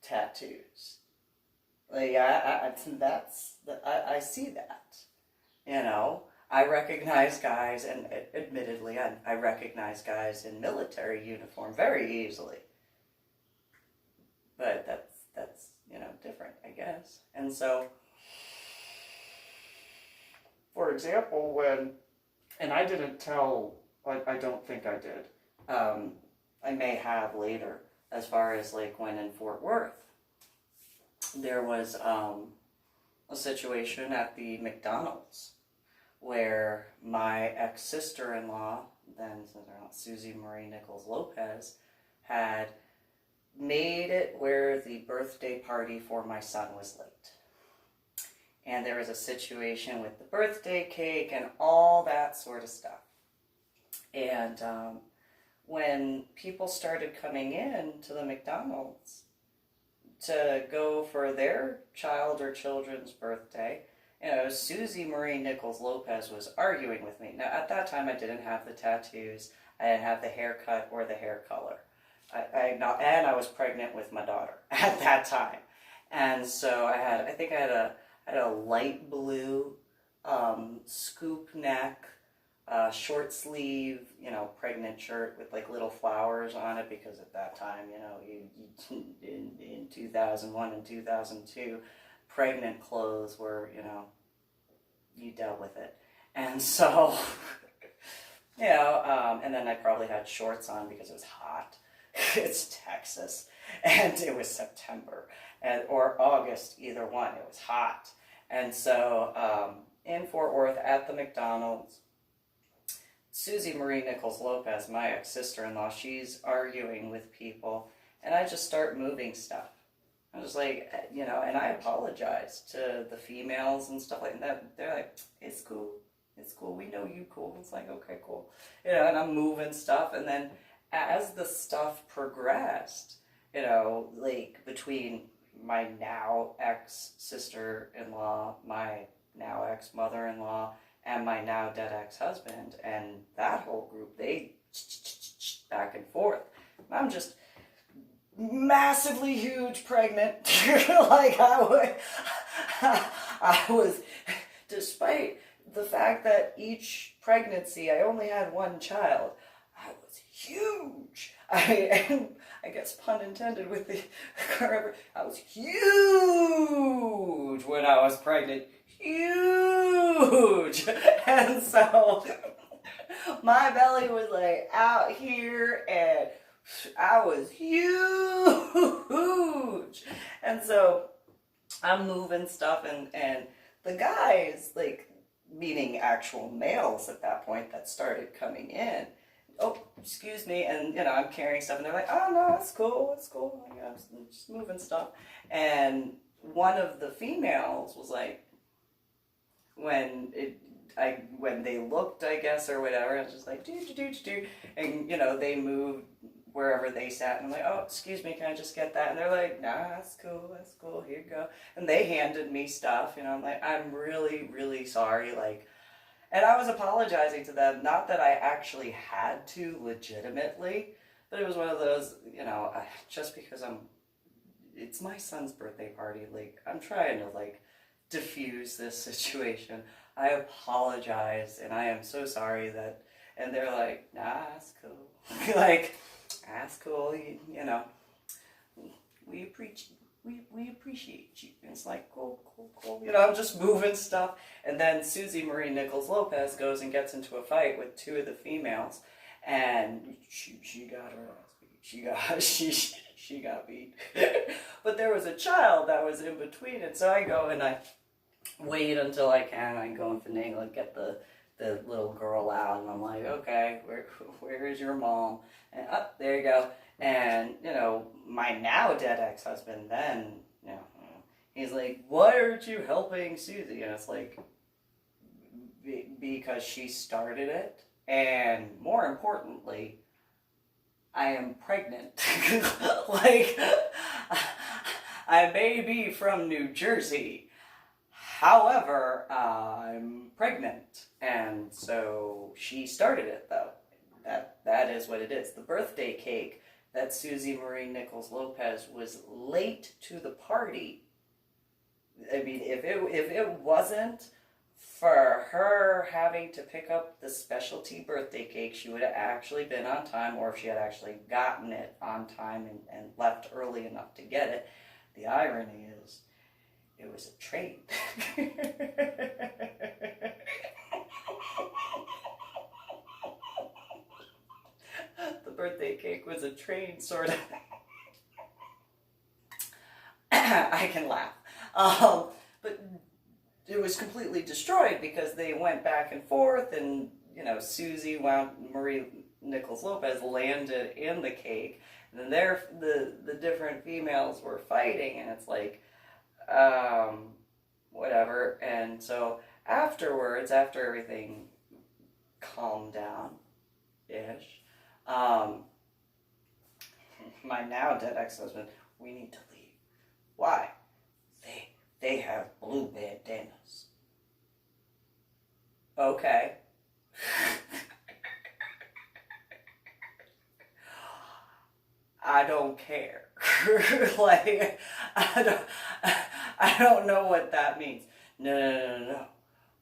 tattoos. Like, I see that, you know. I recognize guys, and admittedly, I recognize guys in military uniform very easily. But that's, you know, different, I guess. And so, for example, when, and I didn't tell, I don't think I did. I may have later, as far as like when in Fort Worth, there was a situation at the McDonald's where my ex-sister-in-law, then Susie Marie Nichols Lopez, had made it where the birthday party for my son was late. And there was a situation with the birthday cake and all that sort of stuff. And when people started coming in to the McDonald's to go for their child or children's birthday, Susie Marie Nichols Lopez was arguing with me. Now, at that time, I didn't have the tattoos, I didn't have the haircut or the hair color. And I was pregnant with my daughter at that time. And so I had a light blue scoop neck, short sleeve, pregnant shirt with like little flowers on it, because at that time, in 2001 and 2002, pregnant clothes were, you dealt with it. And so, and then I probably had shorts on because it was hot. It's Texas, and it was September, or August, either one. It was hot. And so in Fort Worth at the McDonald's, Susie Marie Nichols Lopez, my ex-sister-in-law, she's arguing with people, and I just start moving stuff. I was like, and I apologize to the females and stuff like that. They're like, it's cool, we know you cool. It's like, okay, cool. And I'm moving stuff, and then as the stuff progressed, like between my now ex-sister-in-law, my now ex-mother-in-law, and my now dead ex-husband, and that whole group, they back and forth. And I'm just massively huge pregnant. Like I was, despite the fact that each pregnancy I only had one child, I was huge. I guess pun intended with the I was huge when I was pregnant. Huge. And so my belly was like out here, and I was huge. And so I'm moving stuff, and the guys, like, meaning actual males at that point that started coming in, oh, excuse me, and I'm carrying stuff, and they're like, oh no, it's cool. I'm just moving stuff. And one of the females was like, when they looked, I guess, or whatever, I was just like, do, and they moved wherever they sat, and I'm like, oh, excuse me, can I just get that? And they're like, nah, that's cool, here you go. And they handed me stuff, I'm like, I'm really, really sorry, like, and I was apologizing to them, not that I actually had to legitimately, but it was one of those, just because it's my son's birthday party, like, I'm trying to, like, diffuse this situation. I apologize, and I am so sorry that, and they're like, nah, that's cool. Like, that's cool, we appreciate you. And it's like, cool. I'm just moving stuff. And then Susie Marie Nichols Lopez goes and gets into a fight with two of the females, and she got her ass beat. She got beat. But there was a child that was in between, and so I go and I wait until I can. I go and finagle and get the little girl out, and I'm like, okay, where is your mom? And up there you go. And my now dead ex-husband then, he's like, why aren't you helping Susie? And it's like, because she started it, and more importantly, I am pregnant. Like, I may be from New Jersey, however, I'm pregnant. And so she started it, though. That is what it is. The birthday cake that Susie Marie Nichols Lopez was late to the party. I mean, if it wasn't for her having to pick up the specialty birthday cake, she would have actually been on time, or if she had actually gotten it on time and left early enough to get it. The irony is, it was a train. The birthday cake was a train, sort of. I can laugh. But it was completely destroyed because they went back and forth, and, Susie Marie Nichols Lopez landed in the cake, and then the different females were fighting, and it's like, whatever. And so afterwards, after everything calmed down, ish. My now dead ex-husband, we need to leave. Why? They have blue bandanas. Okay. I don't care. Like, I don't know what that means. No.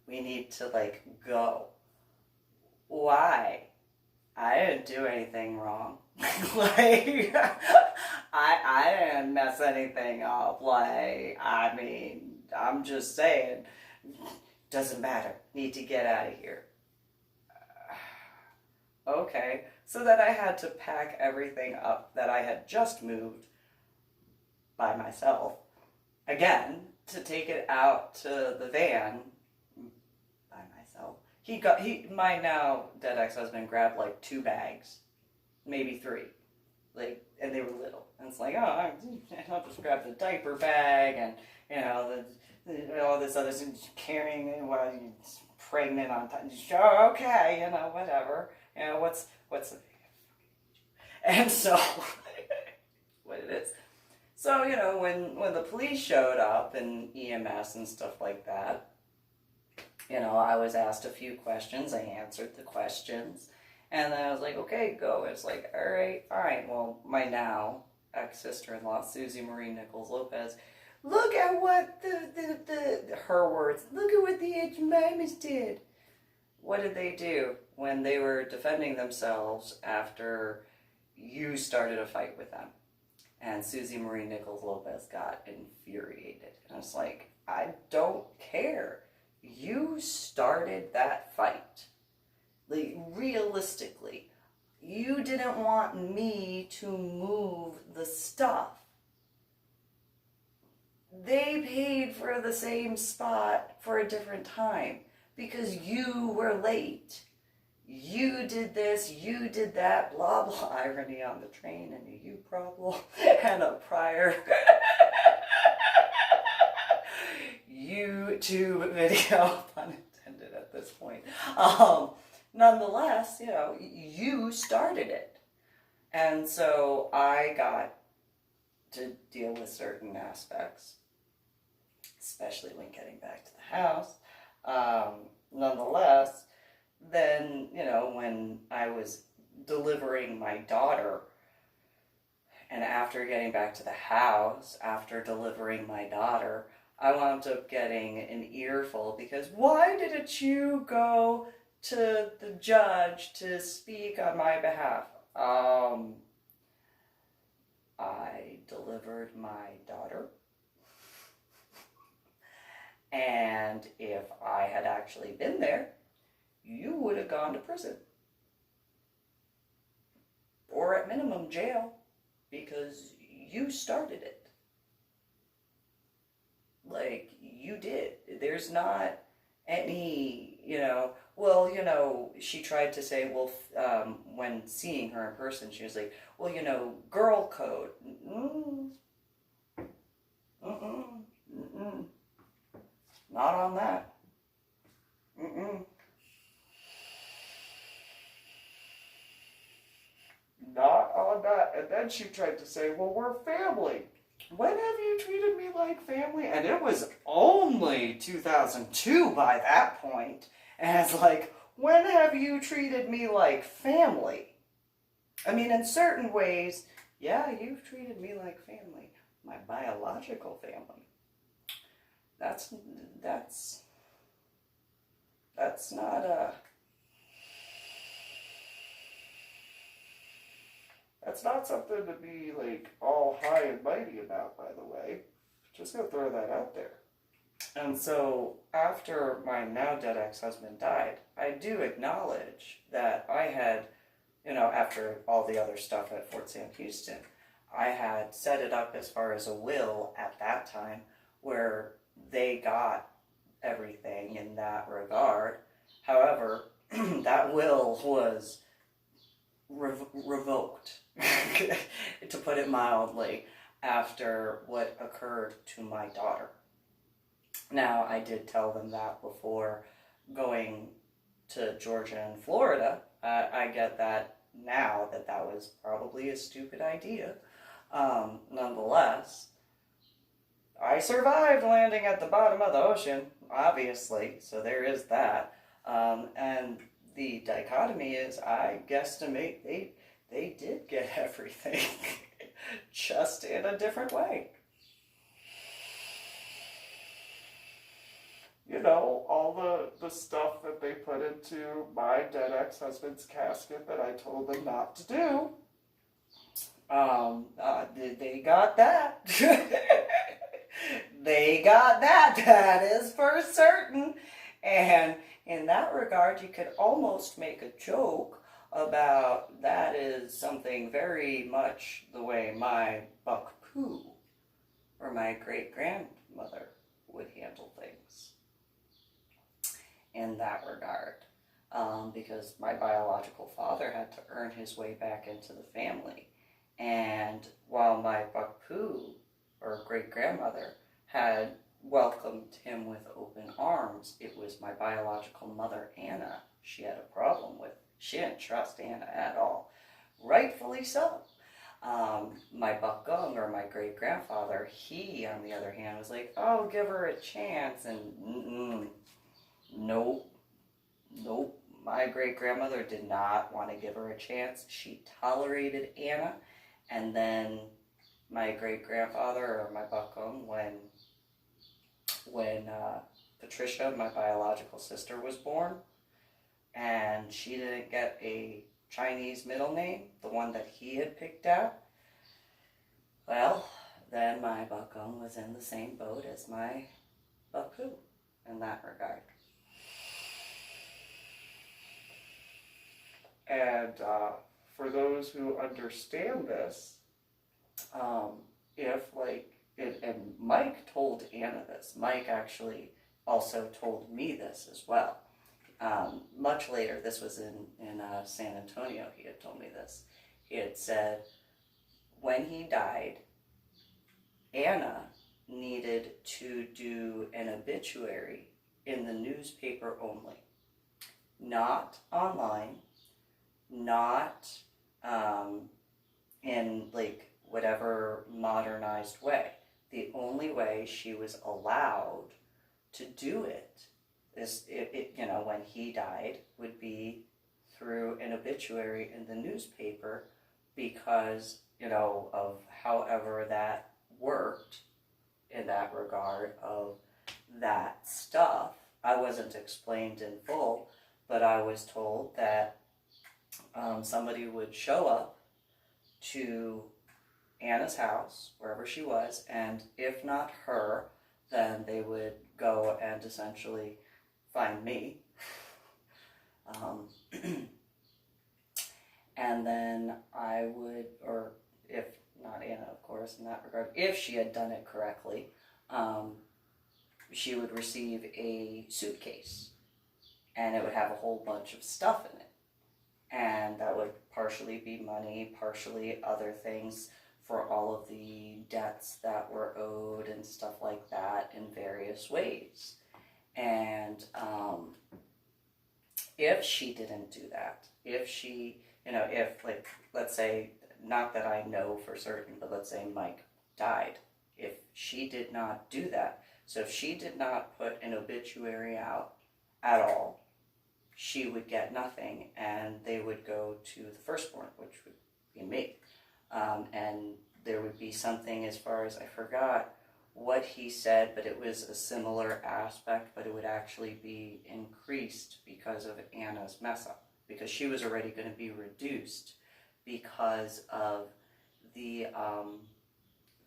We need to, like, go. Why? I didn't do anything wrong. Like, I didn't mess anything up. Like, I mean, I'm just saying, doesn't matter. Need to get out of here. Okay, so then I had to pack everything up that I had just moved by myself again to take it out to the van by myself. My now dead ex-husband grabbed like 2 bags, maybe 3, like, and they were little. And it's like, oh, I'll just grab the diaper bag and, you know, all this other stuff, carrying it while you're pregnant on time. Sure, okay, you know, whatever. You know, what's the... And so, what it is. So, you know, when the police showed up and EMS and stuff like that, you know, I was asked a few questions. I answered the questions. And then I was like, okay, go. It's like, all right, fine. Well, my now ex-sister-in-law, Susie Marie Nichols Lopez, look at what her words, look at what the HMIMs did. What did they do when they were defending themselves after you started a fight with them? And Susie Marie Nichols Lopez got infuriated. And I was like, I don't care. You started that fight. Like, realistically, you didn't want me to move the stuff. They paid for the same spot for a different time because you were late. You did this, you did that, blah, blah. Irony on the train and a you problem and a prior YouTube video, pun intended at this point. Nonetheless, you know, you started it. And so I got to deal with certain aspects, especially when getting back to the house. Nonetheless, then, you know, when I was delivering my daughter, and after getting back to the house, after delivering my daughter, I wound up getting an earful because why didn't you go to the judge to speak on my behalf? I delivered my daughter. And if I had actually been there, you would have gone to prison. Or at minimum jail, because you started it. Like, you did. There's not any, you know, well, you know, she tried to say, well, when seeing her in person, she was like, well, you know, girl code. Not on that. Not on that. And then she tried to say, well, we're family. When have you treated me like family? And it was only 2002 by that point. And it's like, when have you treated me like family? I mean, in certain ways, yeah, you've treated me like family. My biological family. That's not that's not something to be like all high and mighty about, by the way. Just gonna throw that out there. And so after my now dead ex-husband died, I do acknowledge that I had, you know, after all the other stuff at Fort Sam Houston, I had set it up as far as a will at that time where they got everything in that regard. However, that will was revoked, to put it mildly, after what occurred to my daughter. Now, I did tell them that before going to Georgia and Florida. I get that now that that was probably a stupid idea. Nonetheless, I survived landing at the bottom of the ocean, obviously, so there is that. And the dichotomy is, I guesstimate they did get everything, just in a different way. You know, all the stuff that they put into my dead ex-husband's casket that I told them not to do. They got that. They got that. That is for certain. And in that regard, you could almost make a joke about that is something very much the way my buck poo or my great-grandmother would handle things in that regard. Because my biological father had to earn his way back into the family. And while my buck poo or great-grandmother had welcomed him with open arms, it was my biological mother, Anna, she had a problem with. She didn't trust Anna at all. Rightfully so. My buck gung, or my great-grandfather, he, on the other hand, was like, oh, give her a chance, and nope. My great-grandmother did not want to give her a chance. She tolerated Anna, and then my great-grandfather, or my buck gung, when Patricia, my biological sister, was born, and she didn't get a Chinese middle name, the one that he had picked out, well, then my buck gung was in the same boat as my buck poo in that regard. And for those who understand this, and Mike told Anna this. Mike actually also told me this as well. Much later, this was in San Antonio, he had told me this. He had said, when he died, Anna needed to do an obituary in the newspaper only. Not online, not in like whatever modernized way. The only way she was allowed to do it is, when he died, would be through an obituary in the newspaper, because, of however that worked in that regard of that stuff. I wasn't explained in full, but I was told that somebody would show up to Anna's house, wherever she was, and if not her, then they would go and essentially find me. And then I would, or if not Anna, of course, in that regard, if she had done it correctly, she would receive a suitcase, and it would have a whole bunch of stuff in it. And that would partially be money, partially other things for all of the debts that were owed and stuff like that in various ways. And if she didn't do that, if she, let's say, not that I know for certain, but let's say Mike died, if she did not do that, so if she did not put an obituary out at all, she would get nothing, and they would go to the firstborn, which would be me. And there would be something, as far as I forgot what he said, but it was a similar aspect, but it would actually be increased because of Anna's mess up, because she was already going to be reduced because of the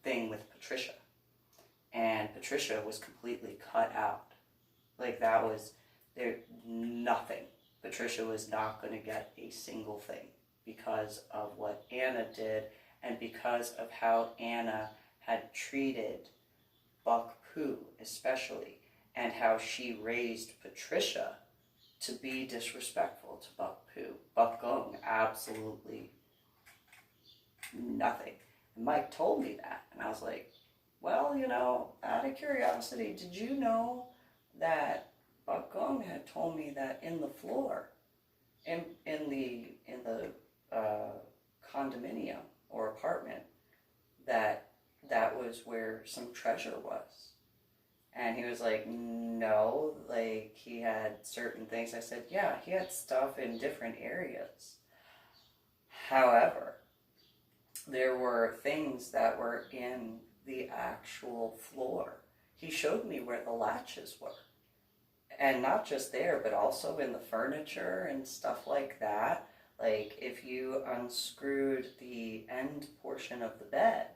thing with Patricia. And Patricia was completely cut out. Like, that was there, nothing. Patricia was not going to get a single thing because of what Anna did, and because of how Anna had treated Buck Pooh especially, and how she raised Patricia to be disrespectful to Buck Pooh. Buck Gung, absolutely nothing. And Mike told me that, and I was like, well, out of curiosity, did you know that Buck Gung had told me that in the floor, in the condominium or apartment that was where some treasure was. And he was like, no, like he had certain things. I said, yeah, he had stuff in different areas. However, there were things that were in the actual floor. He showed me where the latches were. And not just there, but also in the furniture and stuff like that. Like if you unscrewed the end portion of the bed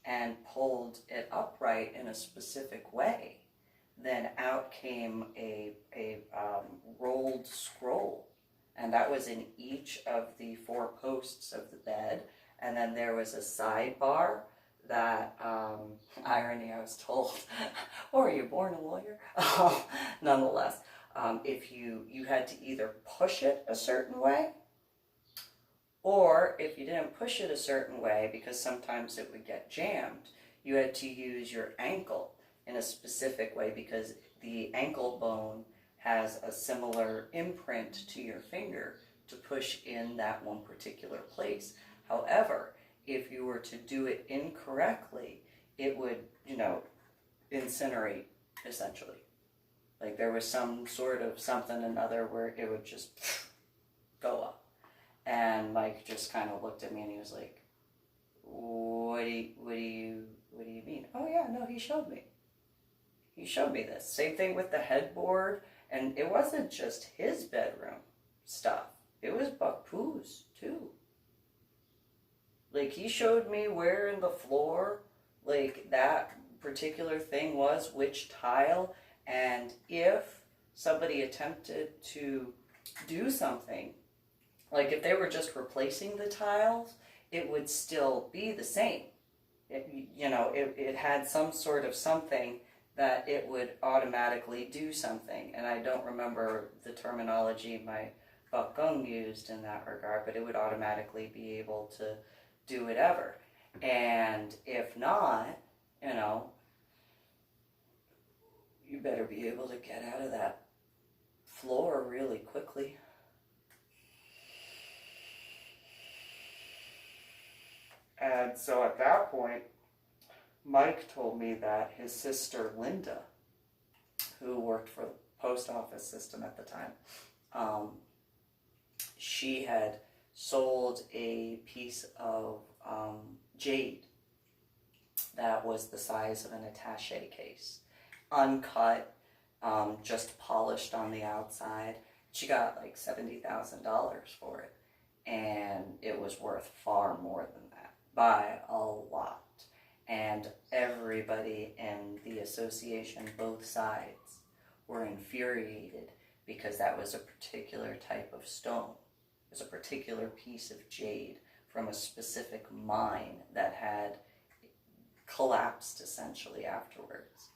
and pulled it upright in a specific way, then out came a rolled scroll. And that was in each of the 4 posts of the bed. And then there was a sidebar that, irony I was told, or were you born a lawyer? Nonetheless, if you had to either push it a certain way, or if you didn't push it a certain way, because sometimes it would get jammed, you had to use your ankle in a specific way, because the ankle bone has a similar imprint to your finger to push in that one particular place. However, if you were to do it incorrectly, it would, incinerate, essentially. Like there was some sort of something or another where it would just go up. And Mike just kind of looked at me and he was like, what do you mean? Oh yeah, no, he showed me. He showed me this. Same thing with the headboard. And it wasn't just his bedroom stuff. It was Buck Pooh's too. Like he showed me where in the floor, like that particular thing was, which tile. And if somebody attempted to do something, like if they were just replacing the tiles, it would still be the same. It had some sort of something that it would automatically do something. And I don't remember the terminology my Buck Gung used in that regard, but it would automatically be able to do whatever. And if not, you better be able to get out of that floor really quickly. And so at that point, Mike told me that his sister Linda, who worked for the post office system at the time, she had sold a piece of jade that was the size of an attaché case, uncut, just polished on the outside. She got like $70,000 for it, and it was worth far more than that by a lot. And everybody in the association, both sides, were infuriated because that was a particular type of stone. It was a particular piece of jade from a specific mine that had collapsed essentially afterwards.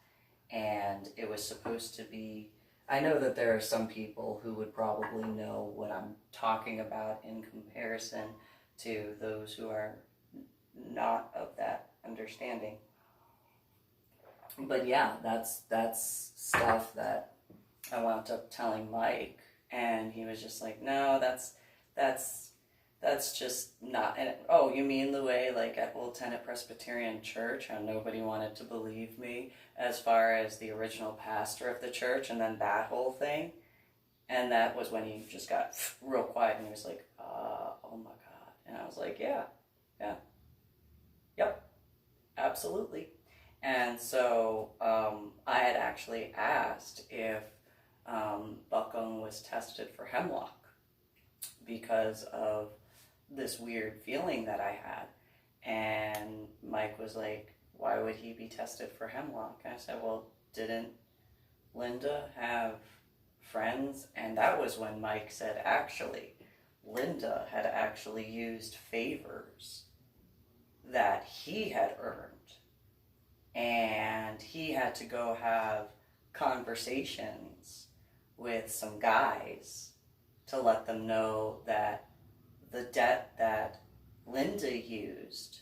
And it was supposed to be, I know that there are some people who would probably know what I'm talking about in comparison to those who are not of that understanding. But yeah, that's stuff that I wound up telling Mike, and he was just like, no, that's just not. And oh, you mean the way like at Old Tenet Presbyterian Church, how nobody wanted to believe me as far as the original pastor of the church, and then that whole thing. And that was when he just got real quiet, and he was like, oh my God. And I was like, yeah, yep, absolutely. And so I had actually asked if Buckham was tested for hemlock because of this weird feeling that I had. And Mike was like, why would he be tested for hemlock? And I said, well, didn't Linda have friends? And that was when Mike said, actually, Linda had actually used favors that he had earned. And he had to go have conversations with some guys to let them know that the debt that Linda used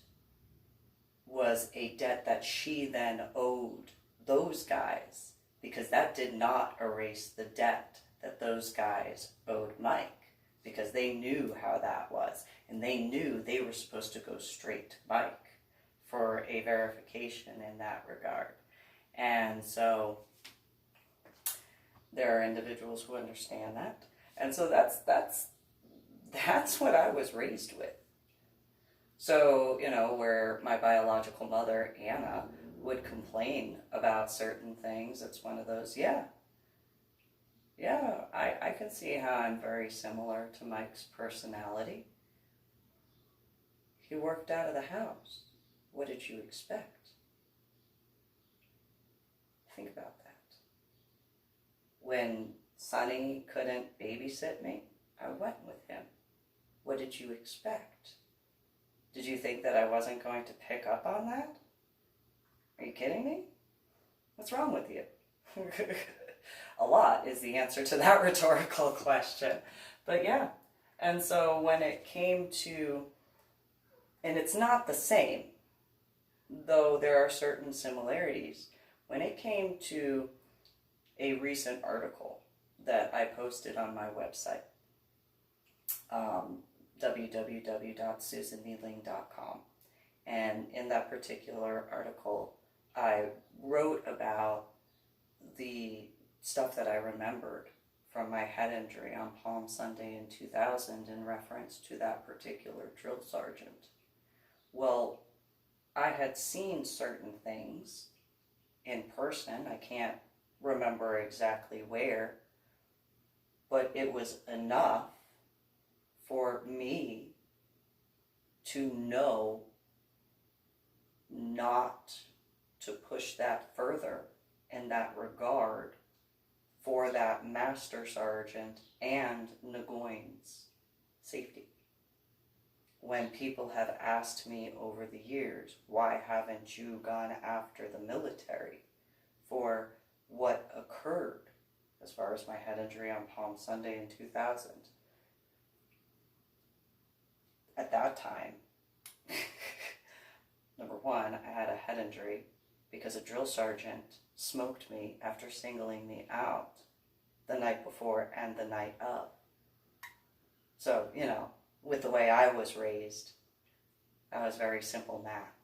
was a debt that she then owed those guys, because that did not erase the debt that those guys owed Mike, because they knew how that was. And they knew they were supposed to go straight to Mike for a verification in that regard. And so there are individuals who understand that. And so that's what I was raised with. So, where my biological mother, Anna, would complain about certain things, it's one of those, I can see how I'm very similar to Mike's personality. He worked out of the house. What did you expect? Think about that. When Sonny couldn't babysit me, I went with him. What did you expect? Did you think that I wasn't going to pick up on that? Are you kidding me? What's wrong with you? A lot is the answer to that rhetorical question. But yeah, and so when it came to, and it's not the same, though there are certain similarities, when it came to a recent article that I posted on my website, www.susanmeeling.com, and in that particular article, I wrote about the stuff that I remembered from my head injury on Palm Sunday in 2000 in reference to that particular drill sergeant. Well, I had seen certain things in person. I can't remember exactly where, but it was enough for me to know not to push that further in that regard for that master sergeant and Nguyen's safety. When people have asked me over the years, why haven't you gone after the military for what occurred as far as my head injury on Palm Sunday in 2000? At that time, number one, I had a head injury because a drill sergeant smoked me after singling me out the night before and the night of. So, with the way I was raised, that was very simple math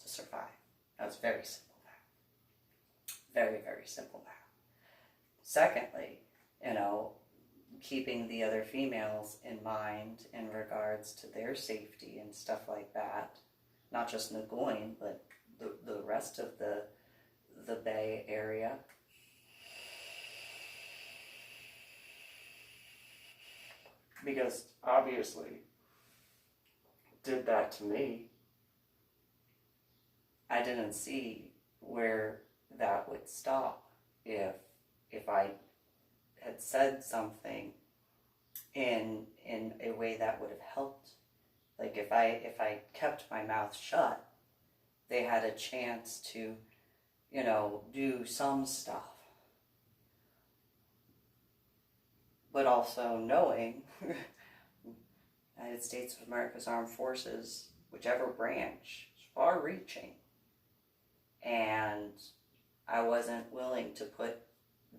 to survive. That was very simple math. Very, very simple math. Secondly, keeping the other females in mind in regards to their safety and stuff like that. Not just Nguyen, but the rest of the Bay area. Because obviously did that to me. I didn't see where that would stop if I had said something in a way that would have helped. Like if I kept my mouth shut, they had a chance to, do some stuff. But also knowing United States of America's Armed Forces, whichever branch, is far-reaching. And I wasn't willing to put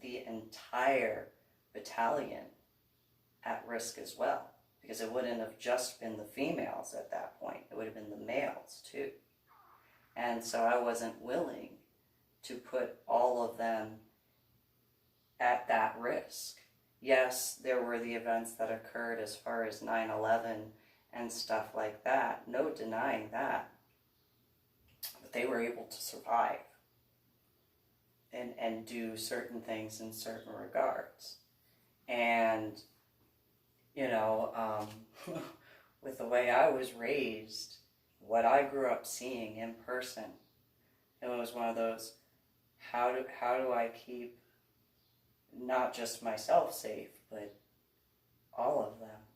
the entire battalion at risk as well, because it wouldn't have just been the females at that point. It would have been the males too. And so I wasn't willing to put all of them at that risk. Yes, there were the events that occurred as far as 9/11 and stuff like that. No denying that. But they were able to survive and do certain things in certain regards. And, with the way I was raised, what I grew up seeing in person, it was one of those, how do I keep not just myself safe, but all of them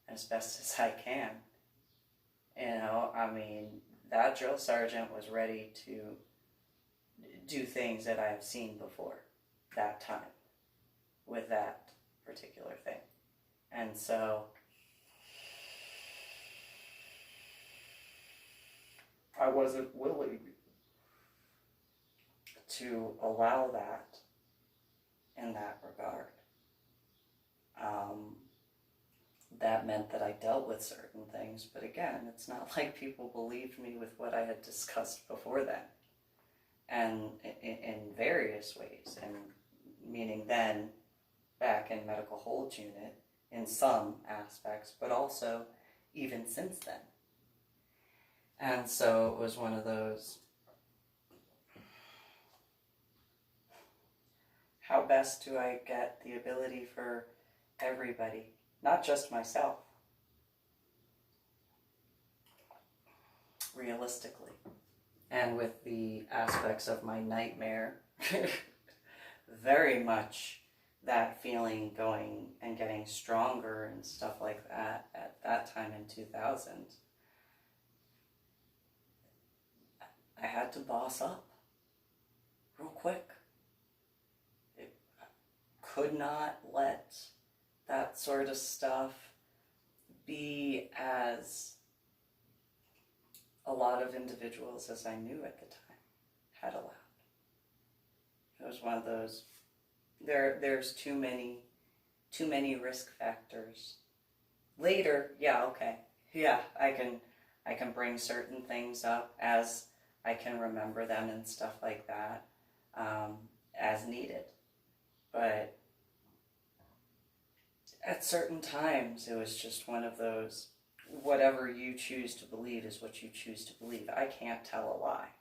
as best as I can. That drill sergeant was ready to do things that I have seen before that time with that particular thing. And so I wasn't willing to allow that in that regard. that meant that I dealt with certain things, but again, it's not like people believed me with what I had discussed before then. And in various ways, and meaning then back in medical hold unit in some aspects, but also even since then. And so it was one of those, how best do I get the ability for everybody, not just myself, realistically. And with the aspects of my nightmare, very much that feeling going and getting stronger and stuff like that at that time in 2000, I had to boss up real quick. Could not let that sort of stuff be as a lot of individuals as I knew at the time had allowed. It was one of those, there's too many risk factors. Later, yeah, okay. Yeah, I can bring certain things up as I can remember them and stuff like that, as needed. But at certain times, it was just one of those, whatever you choose to believe is what you choose to believe. I can't tell a lie.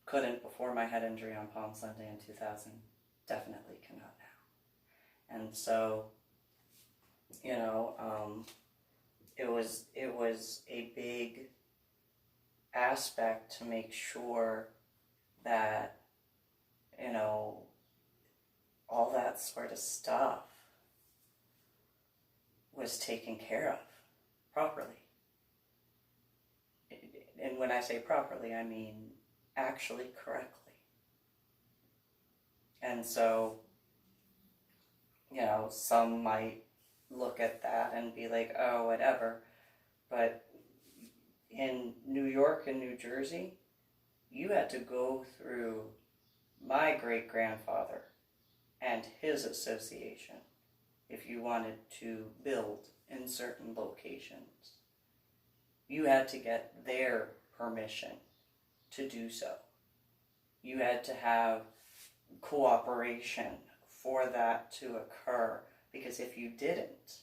Couldn't before my head injury on Palm Sunday in 2000. Definitely cannot now. And so, it was a big aspect to make sure that, all that sort of stuff was taken care of properly. And when I say properly, I mean actually correctly. And so, some might look at that and be like, oh, whatever. But in New York and New Jersey, you had to go through my great-grandfather and his association if you wanted to build in certain locations. You had to get their permission to do so. You had to have cooperation for that to occur, because if you didn't,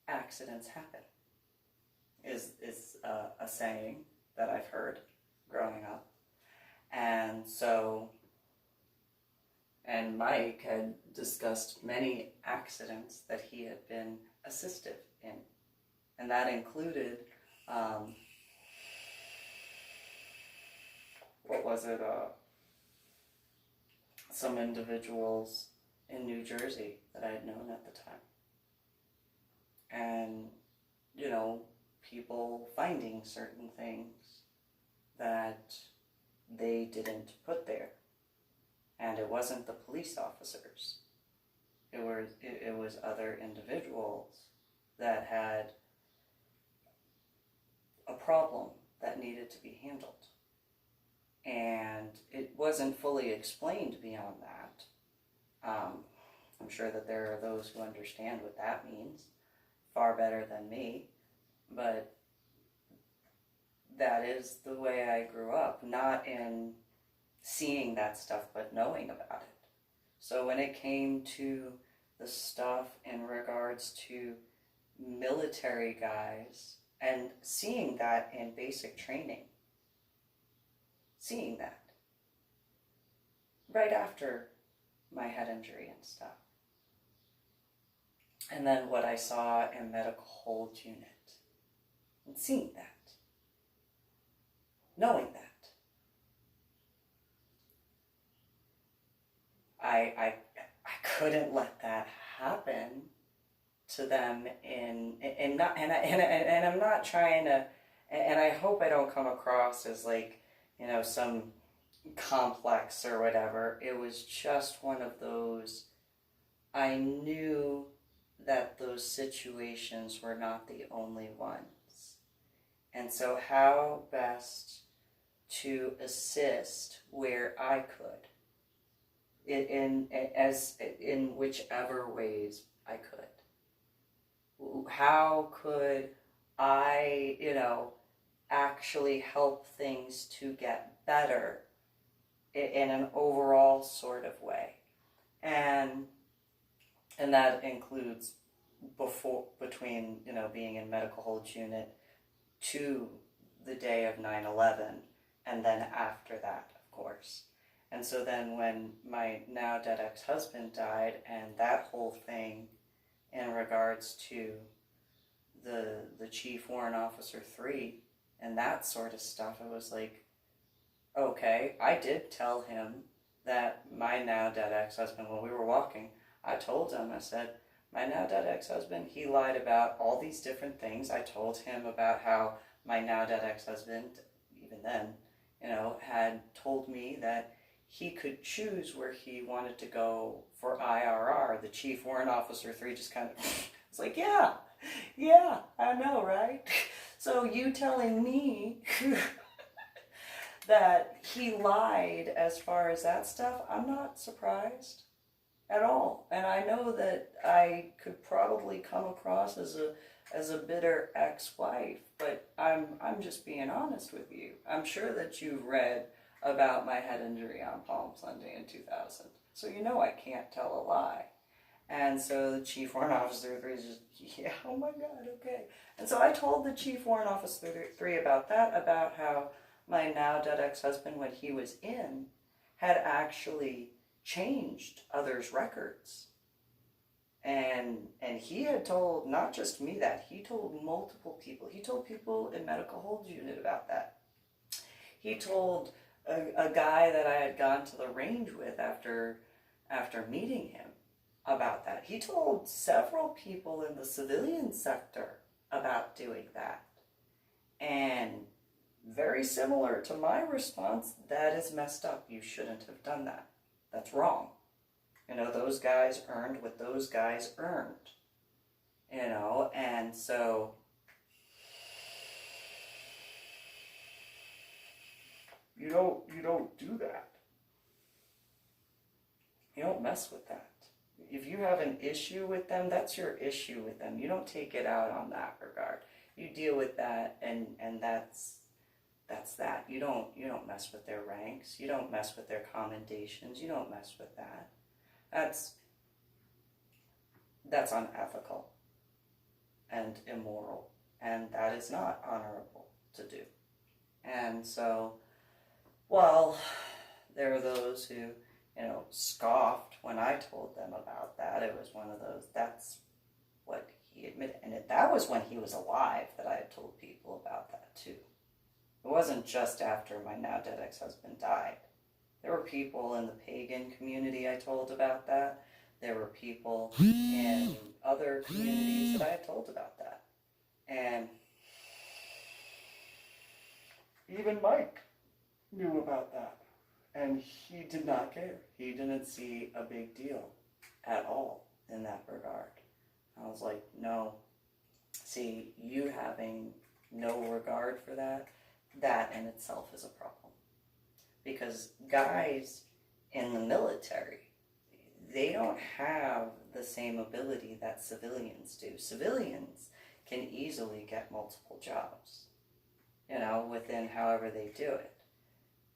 accidents happen, is a saying that I've heard growing up. And so, and Mike had discussed many accidents that he had been assistive in. And that included, some individuals in New Jersey that I had known at the time. And, people finding certain things that they didn't put there. And it wasn't the police officers. It was other individuals that had a problem that needed to be handled. And it wasn't fully explained beyond that. I'm sure that there are those who understand what that means far better than me, but that is the way I grew up, not in seeing that stuff, but knowing about it. So when it came to the stuff in regards to military guys, and seeing that in basic training, seeing that right after my head injury and stuff, and then what I saw in medical hold unit, and seeing that, knowing that, I couldn't let that happen to them and I'm not trying to, and I hope I don't come across as like, some complex or whatever. It was just one of those, I knew that those situations were not the only ones. And so how best to assist where I could in whichever ways I could. How could I, actually help things to get better in an overall sort of way? And that includes between being in medical hold unit to the day of 9/11, and then after that, of course. And so then when my now dead ex-husband died, and that whole thing in regards to the Chief Warrant Officer 3 and that sort of stuff, it was like, okay, I did tell him that my now dead ex-husband, when we were walking, I told him, I said, my now dead ex-husband, he lied about all these different things. I told him about how my now dead ex-husband, even then, had told me that he could choose where he wanted to go for IRR. The Chief Warrant Officer 3 just kind of, it's like, yeah, I know, right? So you telling me that he lied as far as that stuff, I'm not surprised at all. And I know that I could probably come across as a bitter ex-wife, but I'm just being honest with you. I'm sure that you've read about my head injury on Palm Sunday in 2000. So I can't tell a lie. And so the Chief Warrant Officer 3 is just, yeah, oh my God, okay. And so I told the Chief Warrant Officer 3 about that, about how my now dead ex-husband, when he was in, had actually changed others' records. And he had told not just me that, he told multiple people. He told people in medical hold unit about that. He told a guy that I had gone to the range with after meeting him about that. He told several people in the civilian sector about doing that. And very similar to my response, that is messed up. You shouldn't have done that. That's wrong. Those guys earned what those guys earned. And so you don't do that. You don't mess with that. If you have an issue with them, that's your issue with them. You don't take it out on that regard. You deal with that, and that's that. You don't mess with their ranks. You don't mess with their commendations. You don't mess with that. That's unethical and immoral, and that is not honorable to do. And so, while there are those who scoffed when I told them about that, it was one of those, that's what he admitted. And that was when he was alive that I had told people about that too. It wasn't just after my now dead ex-husband died. There were people in the pagan community I told about that. There were people in other communities that I had told about that. And even Mike knew about that. And he did not care. He didn't see a big deal at all in that regard. I was like, no. See, you having no regard for that in itself is a problem. Because guys in the military, they don't have the same ability that civilians do. Civilians can easily get multiple jobs, within however they do it.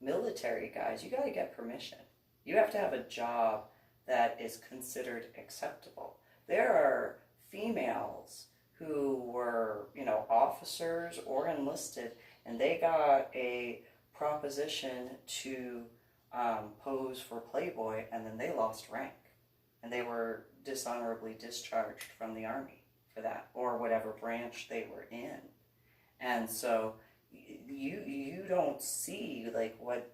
Military guys, you got to get permission. You have to have a job that is considered acceptable. There are females who were, officers or enlisted, and they got a proposition to pose for Playboy, and then they lost rank. And they were dishonorably discharged from the Army for that, or whatever branch they were in. And so you don't see what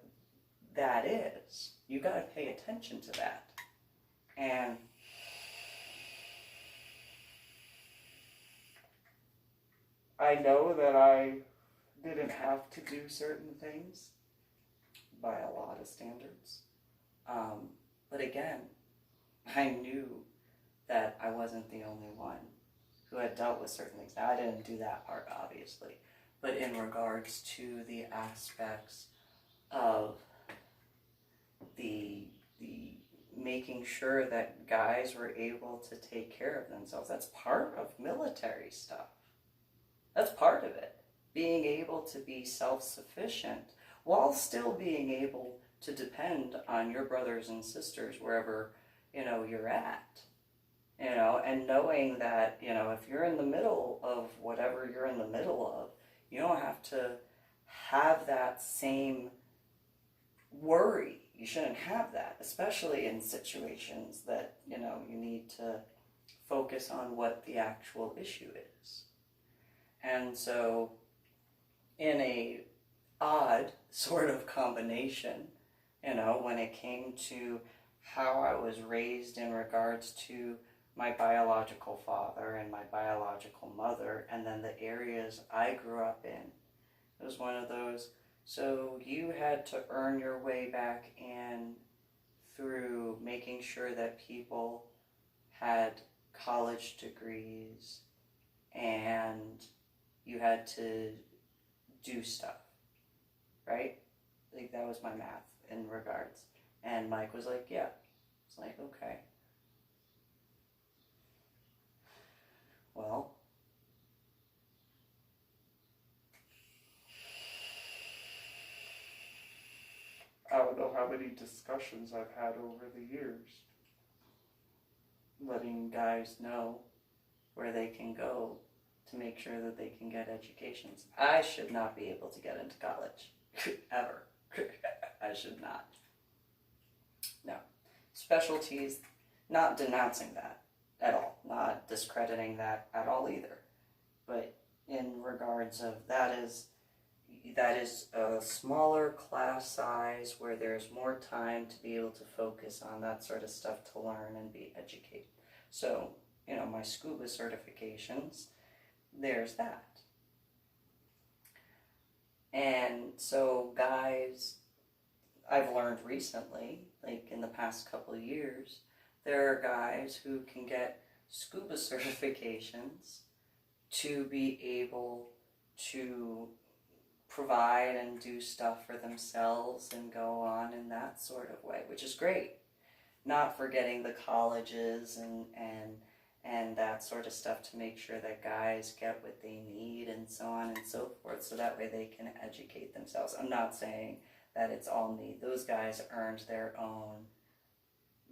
that is. You got to pay attention to that. And I know that I didn't have to do certain things by a lot of standards. But again, I knew that I wasn't the only one who had dealt with certain things. Now, I didn't do that part, obviously. But in regards to the aspects of the making sure that guys were able to take care of themselves. That's part of military stuff. That's part of it. Being able to be self-sufficient while still being able to depend on your brothers and sisters wherever, you're at. And knowing that, if you're in the middle of whatever you're in the middle of, you don't have to have that same worry. You shouldn't have that, especially in situations that, you need to focus on what the actual issue is. And so, in a odd sort of combination, when it came to how I was raised in regards to my biological father and my biological mother, and then the areas I grew up in, it was one of those, so you had to earn your way back in through making sure that people had college degrees, and you had to do stuff, right? Like, that was my math in regards. And Mike was like, yeah. It's like, okay. Well, I don't know how many discussions I've had over the years. letting guys know where they can go to make sure that they can get educations. I should not be able to get into college. Ever. I should not. No. Specialties, not denouncing that at all. Not discrediting that at all either. But in regards of that is a smaller class size where there's more time to be able to focus on that sort of stuff to learn and be educated. So, my scuba certifications, there's that. And so guys, I've learned recently, like in the past couple of years, there are guys who can get scuba certifications to be able to provide and do stuff for themselves and go on in that sort of way, which is great. Not forgetting the colleges and that sort of stuff to make sure that guys get what they need and so on and so forth, so that way they can educate themselves. I'm not saying that it's all me. Those guys earned their own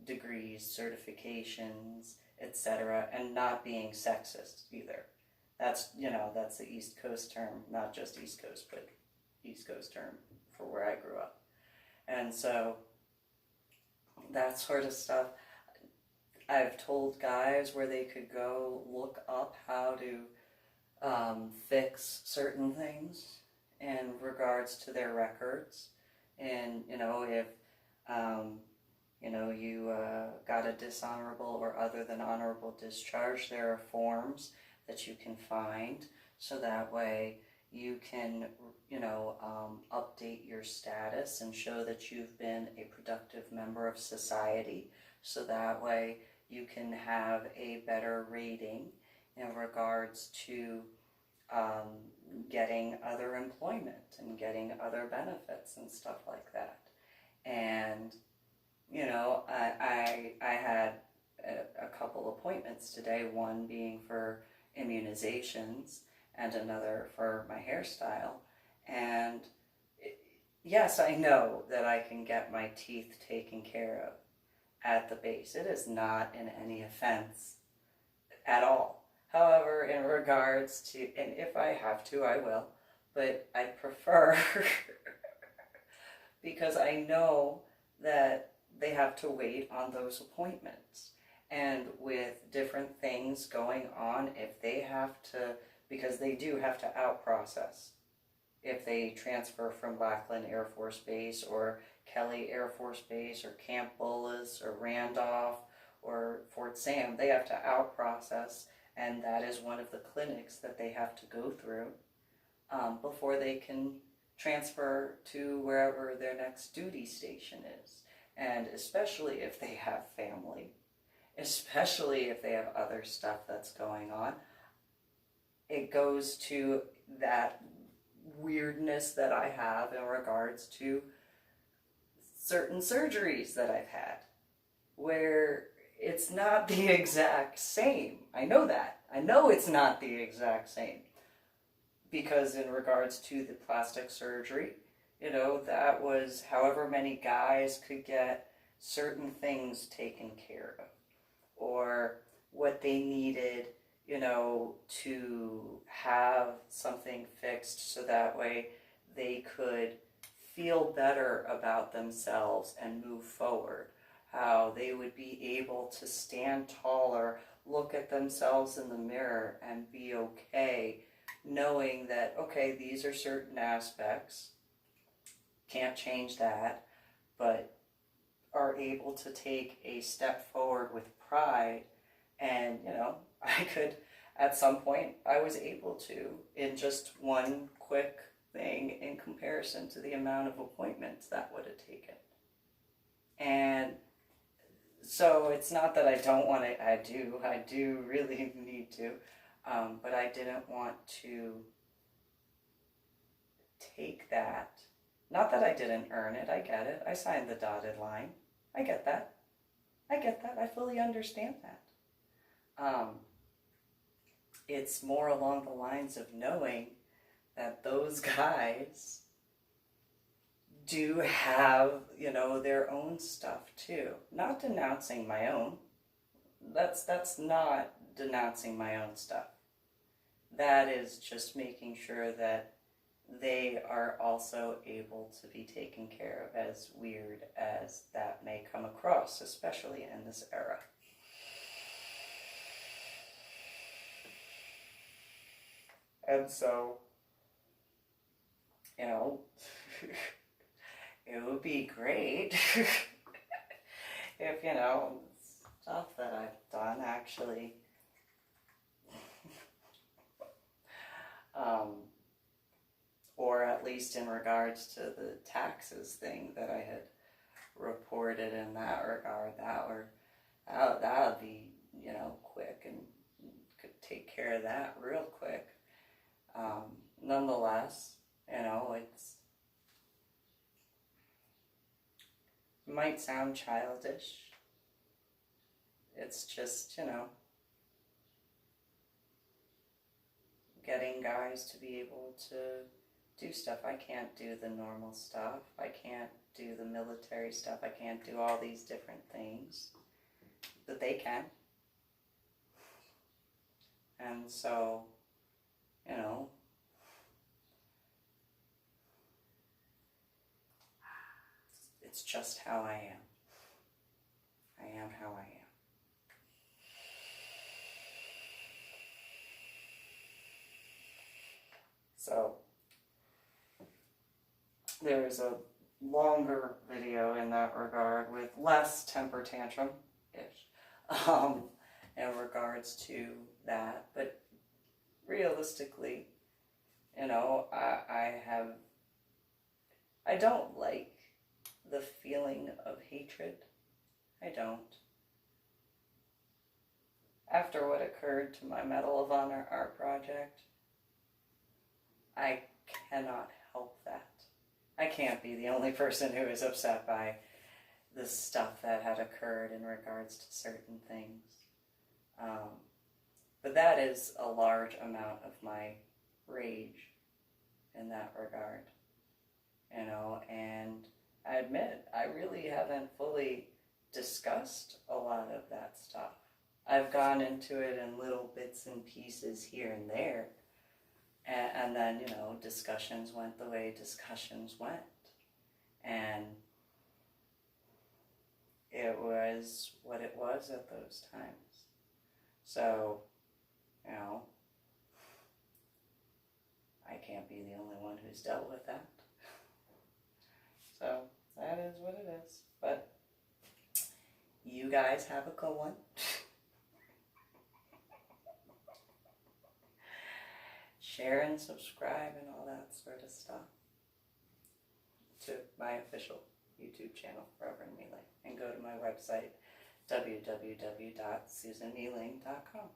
degrees, certifications, etc., and not being sexist either. That's the East Coast term, not just East Coast, but East Coast term for where I grew up. And so that sort of stuff, I've told guys where they could go look up how to fix certain things in regards to their records. And, if, you got a dishonorable or other than honorable discharge, there are forms that you can find, so that way you can, update your status and show that you've been a productive member of society, so that way you can have a better rating in regards to getting other employment and getting other benefits and stuff like that. And, I had a couple appointments today, one being for immunizations and another for my hairstyle. And yes, I know that I can get my teeth taken care of at the base. It is not in any offense at all. However, in regards to, and if I have to, I will, but I prefer because I know that they have to wait on those appointments. And with different things going on, if they have to, because they do have to out-process. If they transfer from Lackland Air Force Base or Kelly Air Force Base or Camp Bullis or Randolph or Fort Sam, they have to out-process, and that is one of the clinics that they have to go through before they can transfer to wherever their next duty station is. And especially if they have family, especially if they have other stuff that's going on, it goes to that weirdness that I have in regards to certain surgeries that I've had. where it's not the exact same. I know that. I know it's not the exact same. Because in regards to the plastic surgery, that was however many guys could get certain things taken care of, or what they needed, to have something fixed so that way they could feel better about themselves and move forward. How they would be able to stand taller, look at themselves in the mirror, and be okay, knowing that, okay, these are certain aspects, can't change that, but are able to take a step forward with pride. And, I could, at some point, I was able to, in just one quick thing in comparison to the amount of appointments that would have taken. And so it's not that I don't want to, I do really need to, but I didn't want to take that. Not that I didn't earn it, I get it. I signed the dotted line. I get that. I fully understand that. It's more along the lines of knowing that those guys do have, their own stuff too. Not denouncing my own. That's not denouncing my own stuff. That is just making sure that they are also able to be taken care of, as weird as that may come across, especially in this era. And so, it would be great if, stuff that I've done actually, or at least in regards to the taxes thing that I had reported in that regard, that would be, quick, and could take care of that real quick. Nonetheless, it might sound childish. It's just, getting guys to be able to do stuff. I can't do the normal stuff. I can't do the military stuff. I can't do all these different things, but they can. And so, it's just how I am. I am how I am. So, there's a longer video in that regard with less temper tantrum-ish in regards to that. But realistically, I don't like the feeling of hatred. I don't. After what occurred to my Medal of Honor art project, I cannot help that. I can't be the only person who is upset by the stuff that had occurred in regards to certain things. But that is a large amount of my rage in that regard. And I admit, I really haven't fully discussed a lot of that stuff. I've gone into it in little bits and pieces here and there. And then, discussions went the way discussions went. And it was what it was at those times. So, I can't be the only one who's dealt with that. So, that is what it is. But you guys have a good one. Share and subscribe and all that sort of stuff to my official YouTube channel, Reverend MeeLing, and go to my website, www.susanmeeling.com.